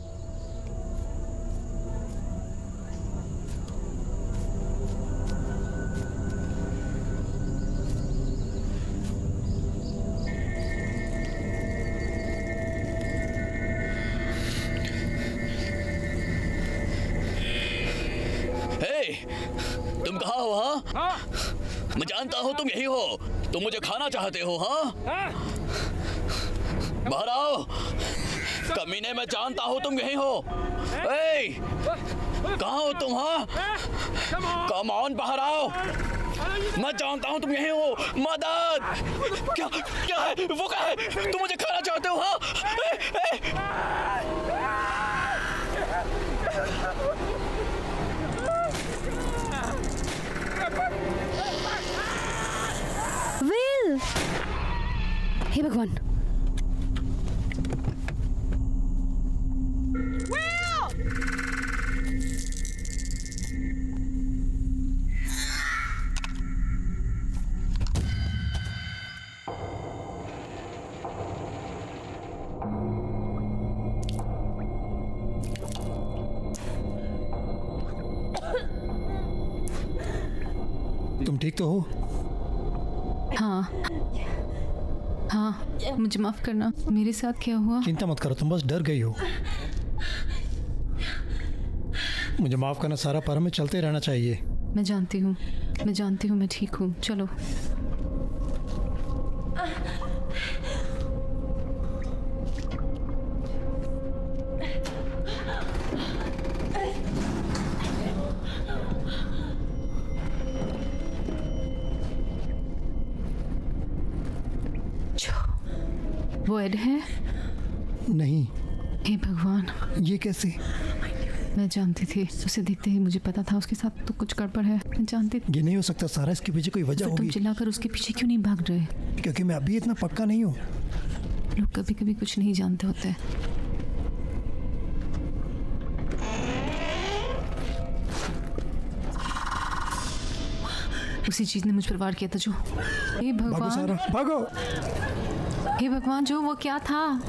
तुम कहाँ हो? हाँ, मैं जानता हूँ तुम यही हो। तुम मुझे खाना चाहते हो? हाँ, बाहर आओ। कमीने, मैं जानता हूँ तुम यही हो। कहाँ हो तुम? हाँ, कम ऑन, बाहर आओ। मैं जानता हूँ तुम यही हो। मदद! क्या क्या है वो? क्या है? तुम मुझे खाना चाहते हो? हाँ, विल! हे भगवान! तुम ठीक तो हो? हाँ हाँ, मुझे माफ करना। मेरे साथ क्या हुआ? चिंता मत करो, तुम बस डर गई हो। मुझे माफ करना, सारा पर हमें चलते रहना चाहिए। मैं जानती हूँ, मैं ठीक हूँ। चलो। वो एड है? नहीं। हे भगवान, ये कैसे? मैं जानती थी। उसे देखते ही मुझे पता था उसके साथ तो कुछ गड़बड़ है। मैं जानती थी। ये नहीं हो सकता सारा, इसके पीछे कोई वजह फिर तुम होगी। चिल्लाकर उसके पीछे क्यों नहीं भाग रहे? क्योंकि मैं अभी इतना पक्का नहीं हूँ। लोग कभी कभी कुछ नहीं जानते होते। उसी चीज ने मुझ पर वार किया था जो। हे भागो भगवान, सारा, भागो। हे भगवान, जो वो क्या था?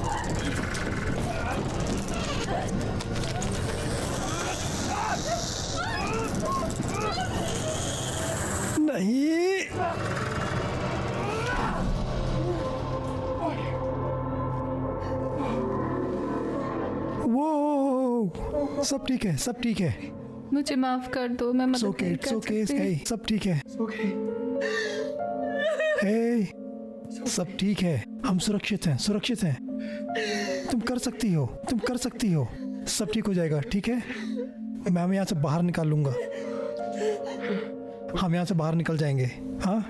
नहीं। वो सब ठीक है, सब ठीक है। मुझे माफ कर दो, मैं मदद ओके, नहीं इट्स कर ओके, सकती। सब ठीक है। हे, सब ठीक है। हम सुरक्षित हैं, सुरक्षित हैं। तुम कर सकती हो, तुम कर सकती हो। सब ठीक हो जाएगा, ठीक है? मैं हमें यहाँ से बाहर निकाल लूंगा। हम यहाँ से बाहर निकल जाएंगे। हाँ,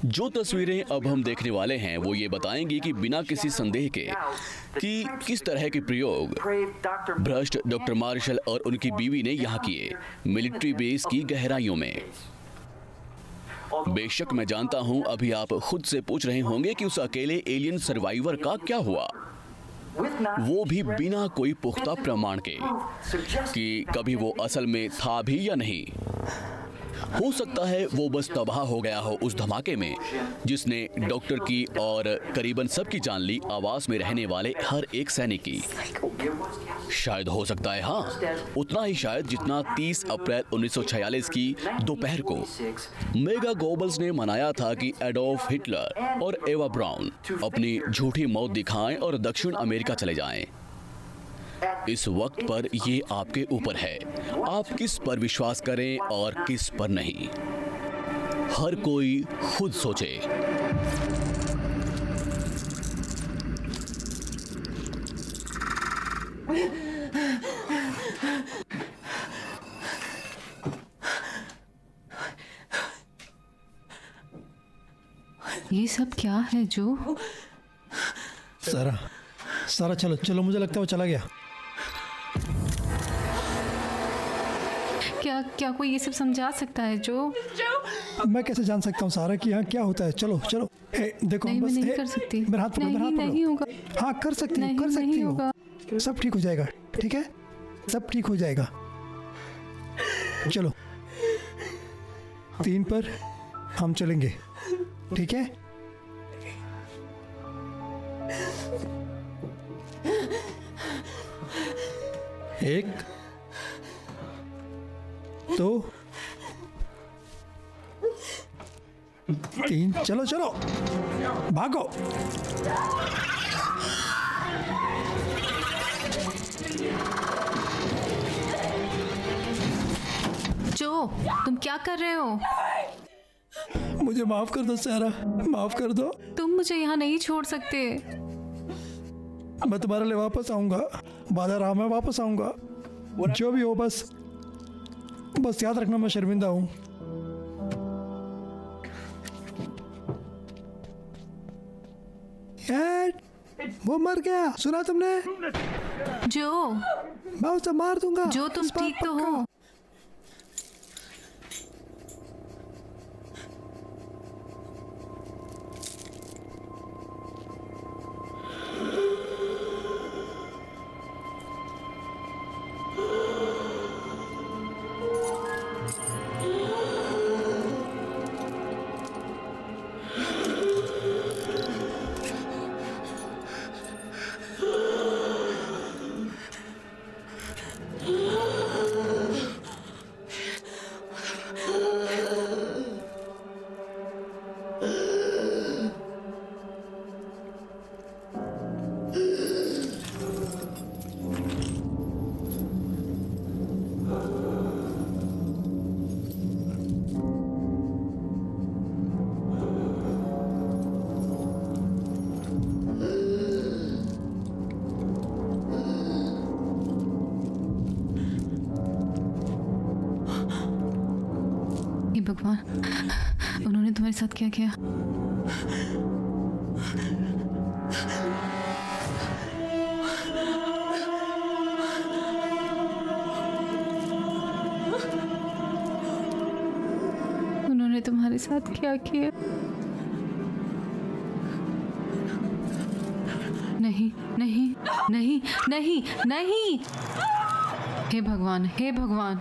जो तस्वीरें अब हम देखने वाले हैं वो ये बताएंगी कि बिना किसी संदेह के कि किस तरह के प्रयोग भ्रष्ट डॉक्टर मार्शल और उनकी बीवी ने यहाँ किए मिलिट्री बेस की गहराइयों में। बेशक मैं जानता हूँ अभी आप खुद से पूछ रहे होंगे कि उस अकेले एलियन सर्वाइवर का क्या हुआ, वो भी बिना कोई पुख्ता प्रमाण के कि कभी वो असल में था भी या नहीं। हो सकता है वो बस तबाह हो गया हो उस धमाके में जिसने डॉक्टर की और करीबन सबकी जान ली, आवास में रहने वाले हर एक सैनिक की। शायद हो सकता है, हाँ, उतना ही शायद जितना 30 अप्रैल 1946 की दोपहर को मेगा गोबल्स ने मनाया था कि एडोल्फ हिटलर और एवा ब्राउन अपनी झूठी मौत दिखाएं और दक्षिण अमेरिका चले जाएं। इस वक्त पर ये आपके ऊपर है, आप किस पर विश्वास करें और किस पर नहीं। हर कोई खुद सोचे। ये सब क्या है जो? सारा सारा चलो चलो, मुझे लगता है वो चला गया। क्या कोई ये सब समझा सकता है जो? मैं कैसे जान सकता हूँ सारा कि यहाँ क्या होता है? चलो चलो, देखो नहीं, बस मैं नहीं कर सकती। मेरा हाथ पकड़ो, मेरा हाथ नहीं पकड़ो। होगा। हाँ कर सकती हो, कर सकती हो। सब ठीक हो जाएगा, ठीक है, सब ठीक हो जाएगा। चलो 3 पर हम चलेंगे, ठीक है? एक, 2, 3, चलो चलो भागो। जो तुम क्या कर रहे हो? मुझे माफ कर दो सारा, माफ कर दो। तुम मुझे यहाँ नहीं छोड़ सकते। मैं तुम्हारे लिए वापस आऊंगा, वादा रहा, मैं वापस आऊंगा। जो भी हो बस याद रखना मैं शर्मिंदा हूं। वो मर गया, सुना तुमने? जो मैं उसे मार दूंगा। जो तुम इस बार ठीक तो पक्का। हो? हे भगवान, उन्होंने तुम्हारे साथ क्या किया? उन्होंने तुम्हारे साथ क्या किया? नहीं नहीं नहीं नहीं नहीं, हे भगवान, हे भगवान।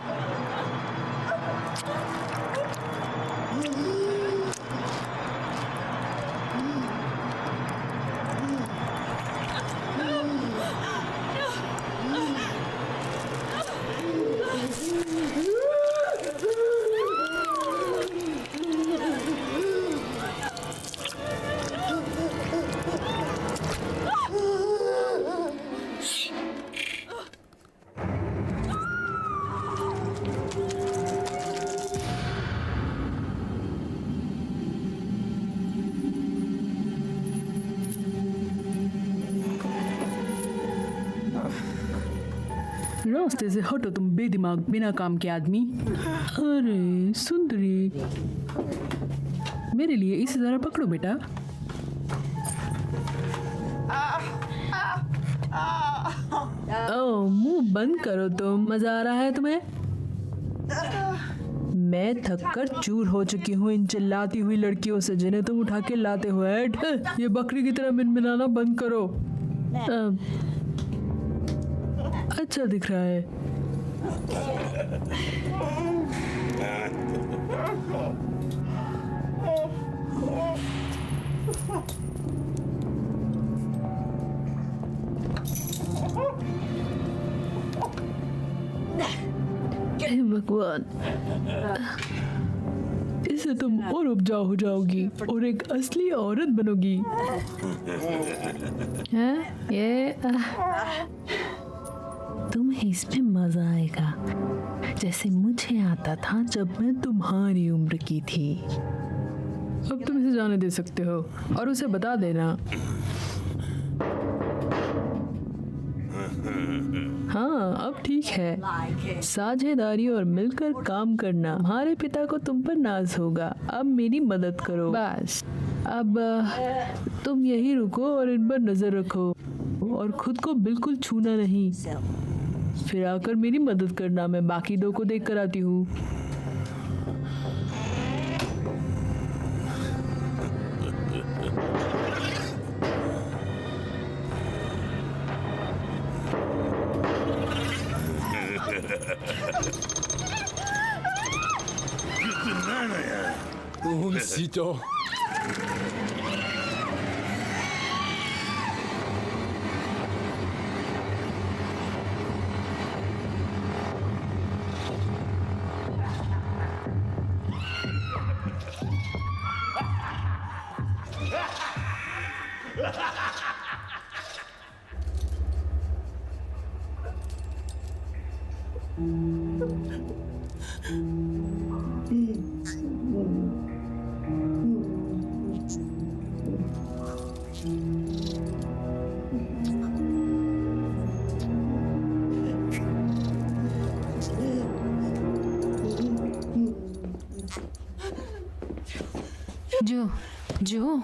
रास्ते से हटो तुम बेदिमाग बिना काम के आदमी। अरे सुंदरी, मेरे लिए इसे जरा पकड़ो बेटा। ओह, मुंह बंद करो तुम। मजा आ रहा है तुम्हें? मैं थककर चूर हो चुकी हूँ इन चिल्लाती हुई लड़कियों से जिन्हें तुम उठा के लाते हो। ऐड, ये बकरी की तरह मिनमिनाना बंद करो। अच्छा दिख रहा है। हे भगवान, इससे तुम और उपजाऊ हो जाओगी और एक असली औरत बनोगी। हैं? ये तुम्हें इसमें मजा आएगा जैसे मुझे आता था जब मैं तुम्हारी उम्र की थी। अब तुम इसे जाने दे सकते हो और उसे बता देना। हाँ, अब ठीक है। साझेदारी और मिलकर काम करना। हमारे पिता को तुम पर नाज होगा। अब मेरी मदद करो बस। अब तुम यहीं रुको और इन पर नजर रखो और खुद को बिल्कुल छूना नहीं। फिर आकर मेरी मदद करना। मैं बाकी दो को देख कर आती हूँ। Un sitio. जो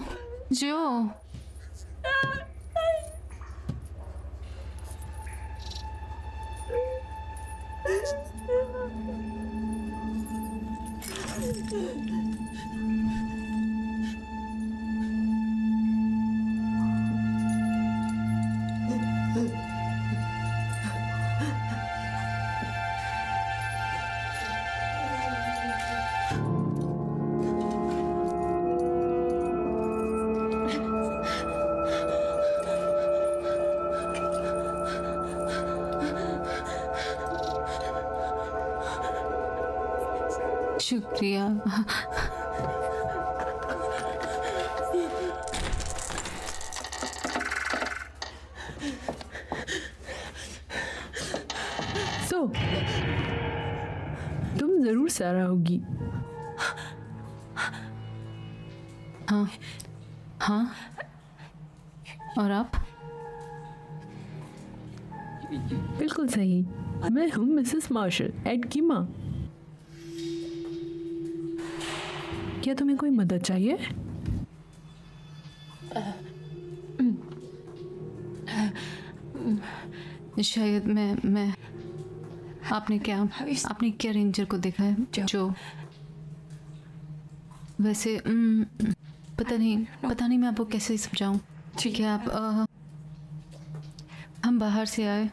शुक्रिया। सो तुम जरूर सारा होगी। हाँ हाँ, और आप? बिल्कुल सही। मैं हूँ मिसेस मार्शल, एड की माँ। क्या तुम्हें कोई मदद चाहिए? शायद मैं आपने क्या रेंजर को देखा है जो वैसे पता नहीं मैं आपको कैसे समझाऊं। ठीक है, आप हम बाहर से आए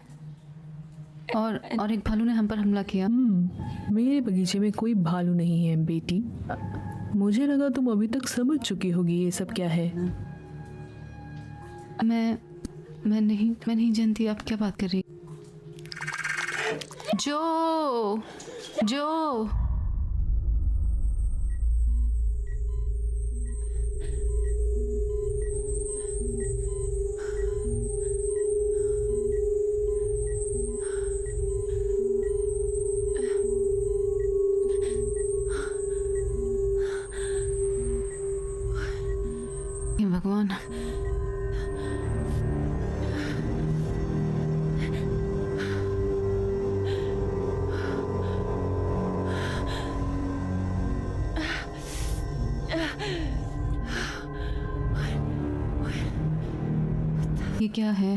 और एक भालू ने हम पर हमला किया। मेरे बगीचे में कोई भालू नहीं है बेटी। मुझे लगा तुम अभी तक समझ चुकी होगी ये सब क्या है। मैं नहीं जानती आप क्या बात कर रही। जो भगवान, ये क्या है?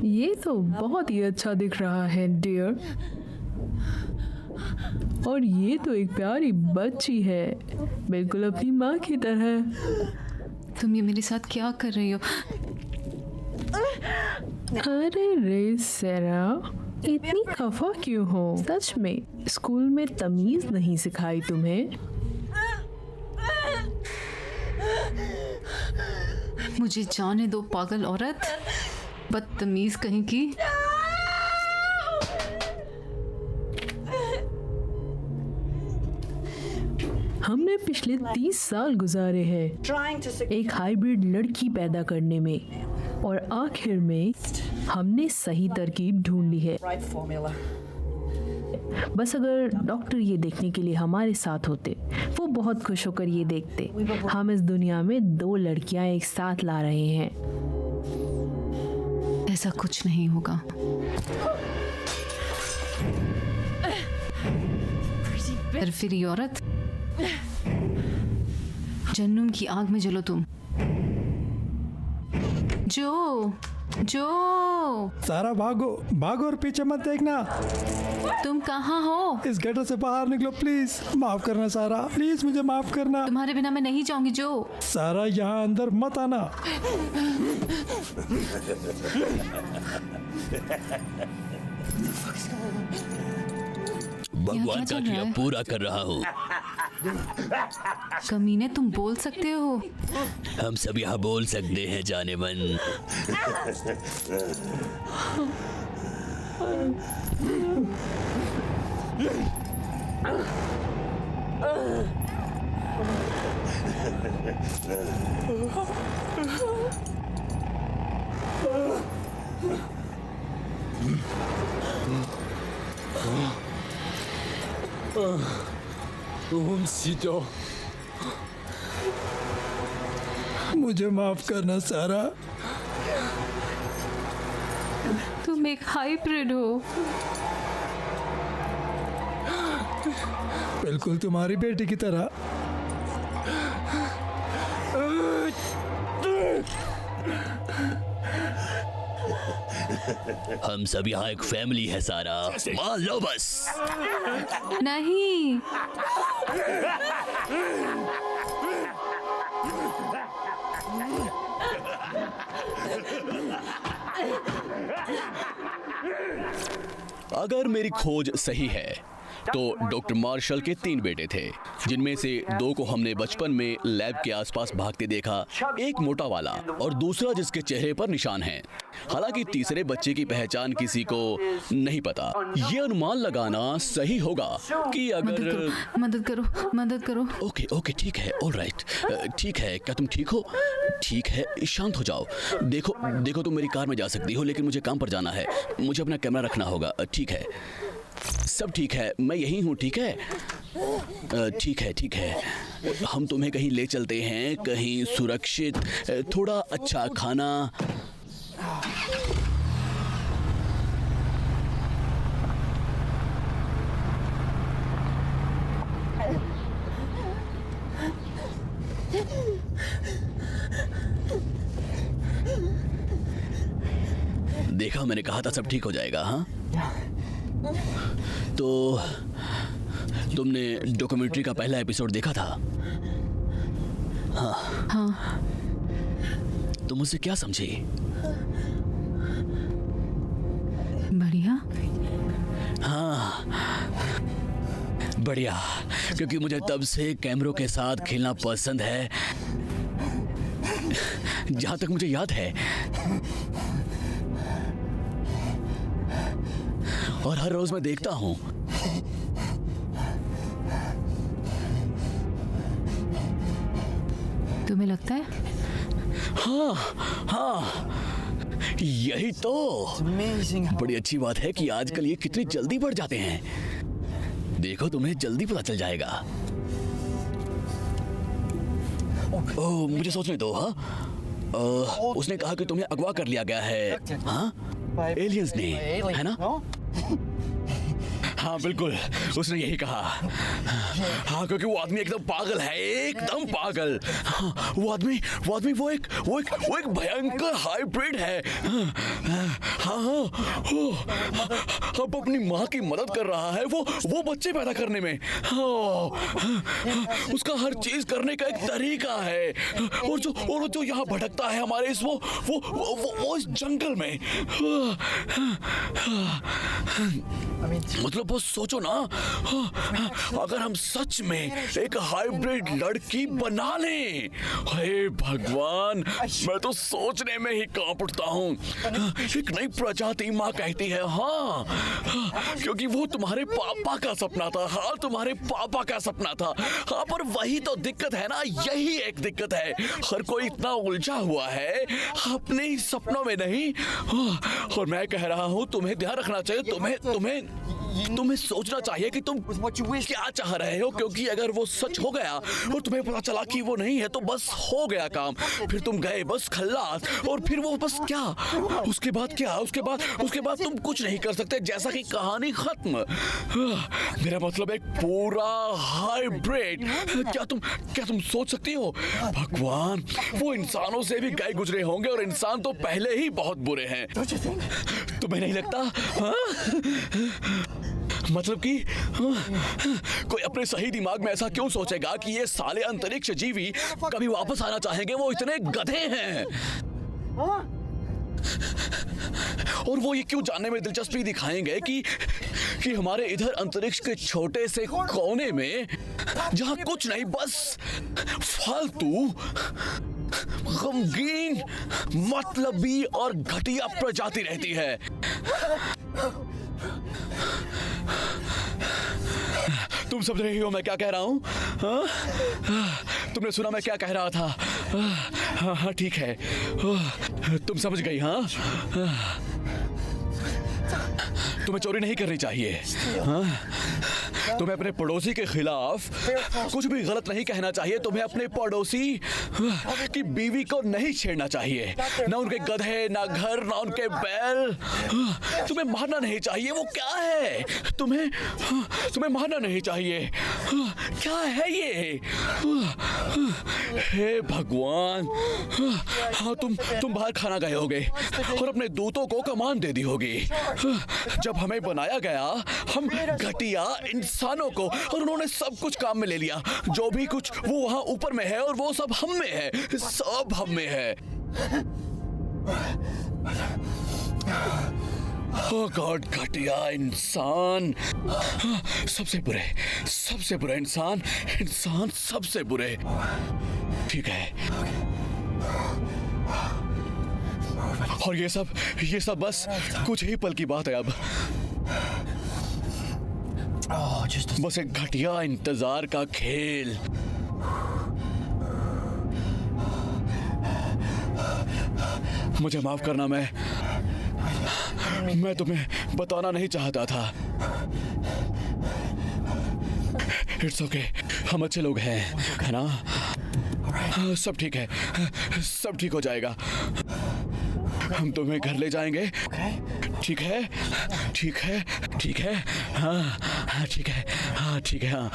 ये तो बहुत ही अच्छा दिख रहा है डियर। और ये तो एक प्यारी बच्ची है, बिल्कुल अपनी माँ की तरह। तुम ये मेरे साथ क्या कर रही हो? अरे रे सेरा, इतनी खफा क्यों हो? सच में स्कूल में तमीज नहीं सिखाई तुम्हें? मुझे जाने दो पागल औरत, बदतमीज कहीं की। हमने पिछले 30 साल गुजारे हैं एक हाइब्रिड लड़की पैदा करने में, और आखिर में हमने सही तरकीब ढूंढ ली है। बस अगर डॉक्टर ये देखने के लिए हमारे साथ होते, वो बहुत खुश होकर ये देखते हम इस दुनिया में 2 लड़कियां एक साथ ला रहे हैं। ऐसा कुछ नहीं होगा। पर फिर ये औरत, जन्नूम की आग में जलो तुम। जो सारा भागो भागो और पीछे मत देखना। तुम कहाँ हो? इस गटर से बाहर निकलो प्लीज। माफ करना सारा, प्लीज मुझे माफ करना। तुम्हारे बिना मैं नहीं जाऊंगी। जो सारा यहाँ अंदर मत आना। भगवान का क्रिया पूरा कर रहा हूँ। कमीने, तुम बोल सकते हो। हम सब यहाँ बोल सकते हैं जाने मन। मुझे माफ करना सारा। तुम एक हाइब्रिड हो। बिल्कुल तुम्हारी बेटी की तरह। हम सब यहाँ एक फैमिली है सारा, मान लो बस। नहीं, अगर मेरी खोज सही है तो डॉक्टर मार्शल के 3 बेटे थे, जिनमें से 2 को हमने बचपन में लैब के आसपास भागते देखा, एक मोटा वाला और दूसरा जिसके चेहरे पर निशान हैं। हालांकि तीसरे बच्चे की पहचान किसी को नहीं पता। ये अनुमान लगाना सही होगा कि अगर मदद करो। ओके ठीक है, ऑलराइट, ठीक है। क्या तुम ठीक हो? ठीक है, शांत हो जाओ। देखो तुम मेरी कार में जा सकती हो, लेकिन मुझे काम पर जाना है। मुझे अपना कैमरा रखना होगा। ठीक है, सब ठीक है, मैं यही हूँ। ठीक है, ठीक है। हम तुम्हें कहीं ले चलते हैं, कहीं सुरक्षित, थोड़ा अच्छा खाना। देखा, मैंने कहा था सब ठीक हो जाएगा। हाँ, तो तुमने डॉक्यूमेंट्री का पहला एपिसोड देखा था? हाँ। तुम उससे क्या समझी? बढ़िया। हाँ, बढ़िया, क्योंकि मुझे तब से कैमरों के साथ खेलना पसंद है। जहां तक मुझे याद है, और हर रोज मैं देखता हूं। तुम्हें लगता है? हाँ, यही तो बड़ी अच्छी बात है कि आजकल ये कितनी जल्दी बढ़ जाते हैं। देखो, तुम्हें जल्दी पता चल जाएगा। ओह, मुझे सोचने दो। हाँ, उसने कहा कि तुम्हें अगवा कर लिया गया है। हाँ, एलियंस ने, है ना? हाँ बिल्कुल, उसने यही कहा। हाँ, क्योंकि वो आदमी एकदम पागल है, एकदम पागल। हाँ, वो आदमी वो एक भयंकर हाइब्रिड है। हाँ, अब अपनी माँ की मदद कर रहा है वो बच्चे पैदा करने में। उसका हर चीज करने का एक तरीका है। और जो यहाँ भटकता है हमारे इस वो इस जंगल में। मतलब बस सोचो ना, अगर हम सच में एक हाइब्रिड लड़की बना लें। हे भगवान, मैं तो सोचने में ही कांप उठता हूँ। एक नई प्रजाति माँ कहती है। हाँ, क्योंकि वो तुम्हारे पापा का सपना था। हाँ, तुम्हारे पापा का सपना था। हाँ, पर वही तो दिक्कत है ना, यही एक दिक्कत है। हर कोई इतना उलझा हुआ है अपने ही सपनों में नहीं। और मैं कह रहा हूँ, तुम्हें ध्यान रखना चाहिए। तुम्हें सोचना चाहिए कि तुम क्या चाह रहे हो, क्योंकि अगर वो सच हो गया और तुम्हें पता चला कि वो नहीं है तो बस हो गया काम। फिर तुम गए बस खल्लास, और फिर वो बस क्या, उसके बाद क्या, उसके बाद तुम कुछ नहीं कर सकते, जैसा कि कहानी खत्म। मेरा मतलब एक पूरा हाइब्रिड। क्या तुम सोच सकती हो? भगवान, वो इंसानों से भी गए गुजरे होंगे, और इंसान तो पहले ही बहुत बुरे हैं। तुम्हें नहीं लगता? मतलब कि कोई अपने सही दिमाग में ऐसा क्यों सोचेगा कि ये साले अंतरिक्ष जीवी कभी वापस आना चाहेंगे? वो इतने गधे हैं। और वो ये क्यों जानने में दिलचस्पी दिखाएंगे कि हमारे इधर अंतरिक्ष के छोटे से कोने में, जहां कुछ नहीं, बस फालतू, गमगीन, मतलबी और घटिया प्रजाति रहती है। तुम समझ रही हो मैं क्या कह रहा हूँ? तुमने सुना मैं क्या कह रहा था? हाँ, ठीक है, तुम समझ गई। हाँ, तुम्हें चोरी नहीं करनी चाहिए। हाँ? तुम्हें अपने पड़ोसी के खिलाफ कुछ भी गलत नहीं कहना चाहिए। तुम्हें अपने पड़ोसी की बीवी को नहीं छेड़ना चाहिए, ना उनके गधे, ना घर, ना उनके बैल। तुम्हें मारना नहीं चाहिए। वो क्या है? तुम्हें मारना नहीं चाहिए। क्या है ये? हे भगवान। हाँ, तुम बाहर खाना गए होगे और अपने दूतों को कमान दे दी होगी। जब हमें बनाया गया, हम घटिया इंसानों को, और उन्होंने सब कुछ काम में ले लिया। जो भी कुछ वो वहां ऊपर में है, और वो सब हम में है, सब हम में है। ओह गॉड, घटिया इंसान, सबसे बुरे इंसान सबसे बुरे। ठीक है, और ये सब बस कुछ ही पल की बात है। अब बस एक घटिया इंतजार का खेल। मुझे माफ करना, मैं तुम्हें बताना नहीं चाहता था। इट्स ओके, हम अच्छे लोग हैं, है ना? सब ठीक है, सब ठीक हो जाएगा। हम तुम्हें घर ले जाएंगे। ठीक है, ठीक है, ठीक है। हाँ, ठीक है, हाँ, ठीक है। हाँ।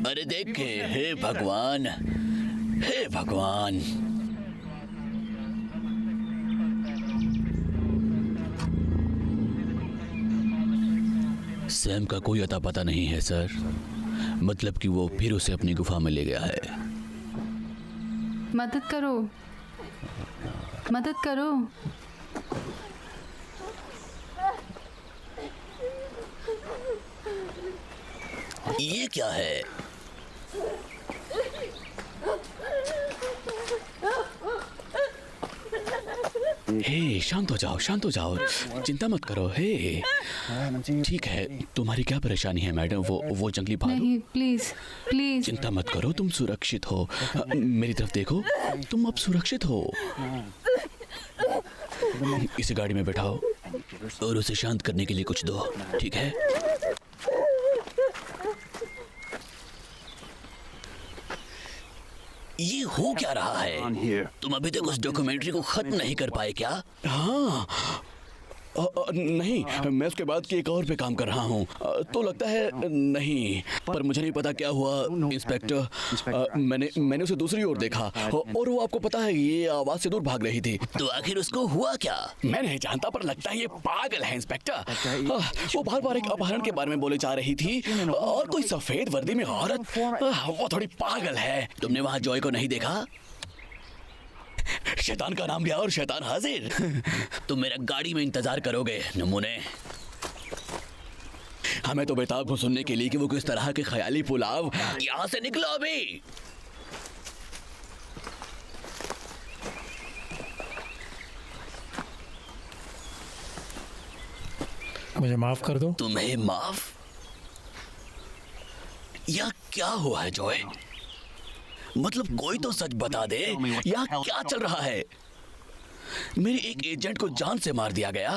अरे देखे, हे भगवान, हे भगवान। सैम का कोई अता पता नहीं है सर। मतलब कि वो फिर उसे अपनी गुफा में ले गया है। मदद करो, मदद करो। ये क्या है? हे, शांत हो जाओ, शांत हो जाओ, चिंता मत करो। हे, ठीक है। तुम्हारी क्या परेशानी है मैडम? वो जंगली भालू? नहीं, प्लीज प्लीज। चिंता मत करो, तुम सुरक्षित हो। मेरी तरफ देखो, तुम अब सुरक्षित हो। इसे गाड़ी में बैठाओ और उसे शांत करने के लिए कुछ दो, ठीक है? ये हो क्या रहा है? तुम अभी तक उस डॉक्यूमेंट्री को खत्म नहीं कर पाए क्या? हाँ नहीं, मैं उसके बाद की एक और पे काम कर रहा हूँ। तो लगता है नहीं, पर मुझे नहीं पता क्या हुआ इंस्पेक्टर। मैंने उसे दूसरी ओर देखा और वो आपको पता है ये आवाज से दूर भाग रही थी। तो आखिर उसको हुआ क्या? मैं नहीं जानता, पर लगता है ये पागल है इंस्पेक्टर। वो बार बार एक अपहरण के बारे में बोले जा रही थी और कोई सफेद वर्दी में औरत, वो थोड़ी पागल है। तुमने वहाँ जॉय को नहीं देखा? शैतान का नाम लिया और शैतान हाजिर। तुम मेरा गाड़ी में इंतजार करोगे नमूने? हमें तो बेताब हो सुनने के लिए कि वो किस तरह के ख्याली पुलाव। यहाँ से निकलो अभी। मुझे माफ कर दो। तुम्हें माफ? या क्या हुआ है जॉय? मतलब कोई तो सच बता दे, यहाँ क्या चल रहा है? मेरे एक एजेंट को जान से मार दिया गया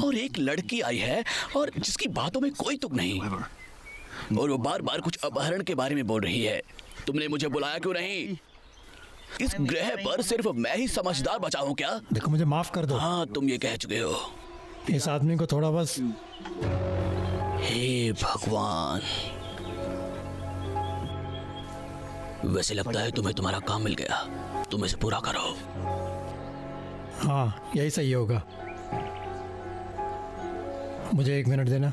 और एक लड़की आई है और जिसकी बातों में कोई तुक नहीं, और वो बार बार कुछ अपहरण के बारे में बोल रही है। तुमने मुझे बुलाया क्यों नहीं? इस ग्रह पर सिर्फ मैं ही समझदार बचा हूं क्या? देखो मुझे माफ कर दो। हाँ, तुम ये कह चुके हो। इस आदमी को थोड़ा बस। हे भगवान, वैसे लगता है तुम्हें तुम्हारा काम मिल गया। तुम इसे पूरा करो। हाँ, यही सही होगा। मुझे 1 मिनट देना।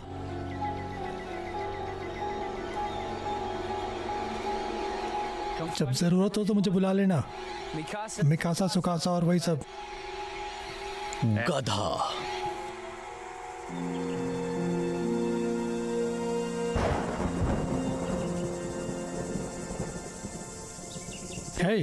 जब जरूरत हो तो मुझे बुला लेना। मिकासा सुकासा और वही सब। गधा। हे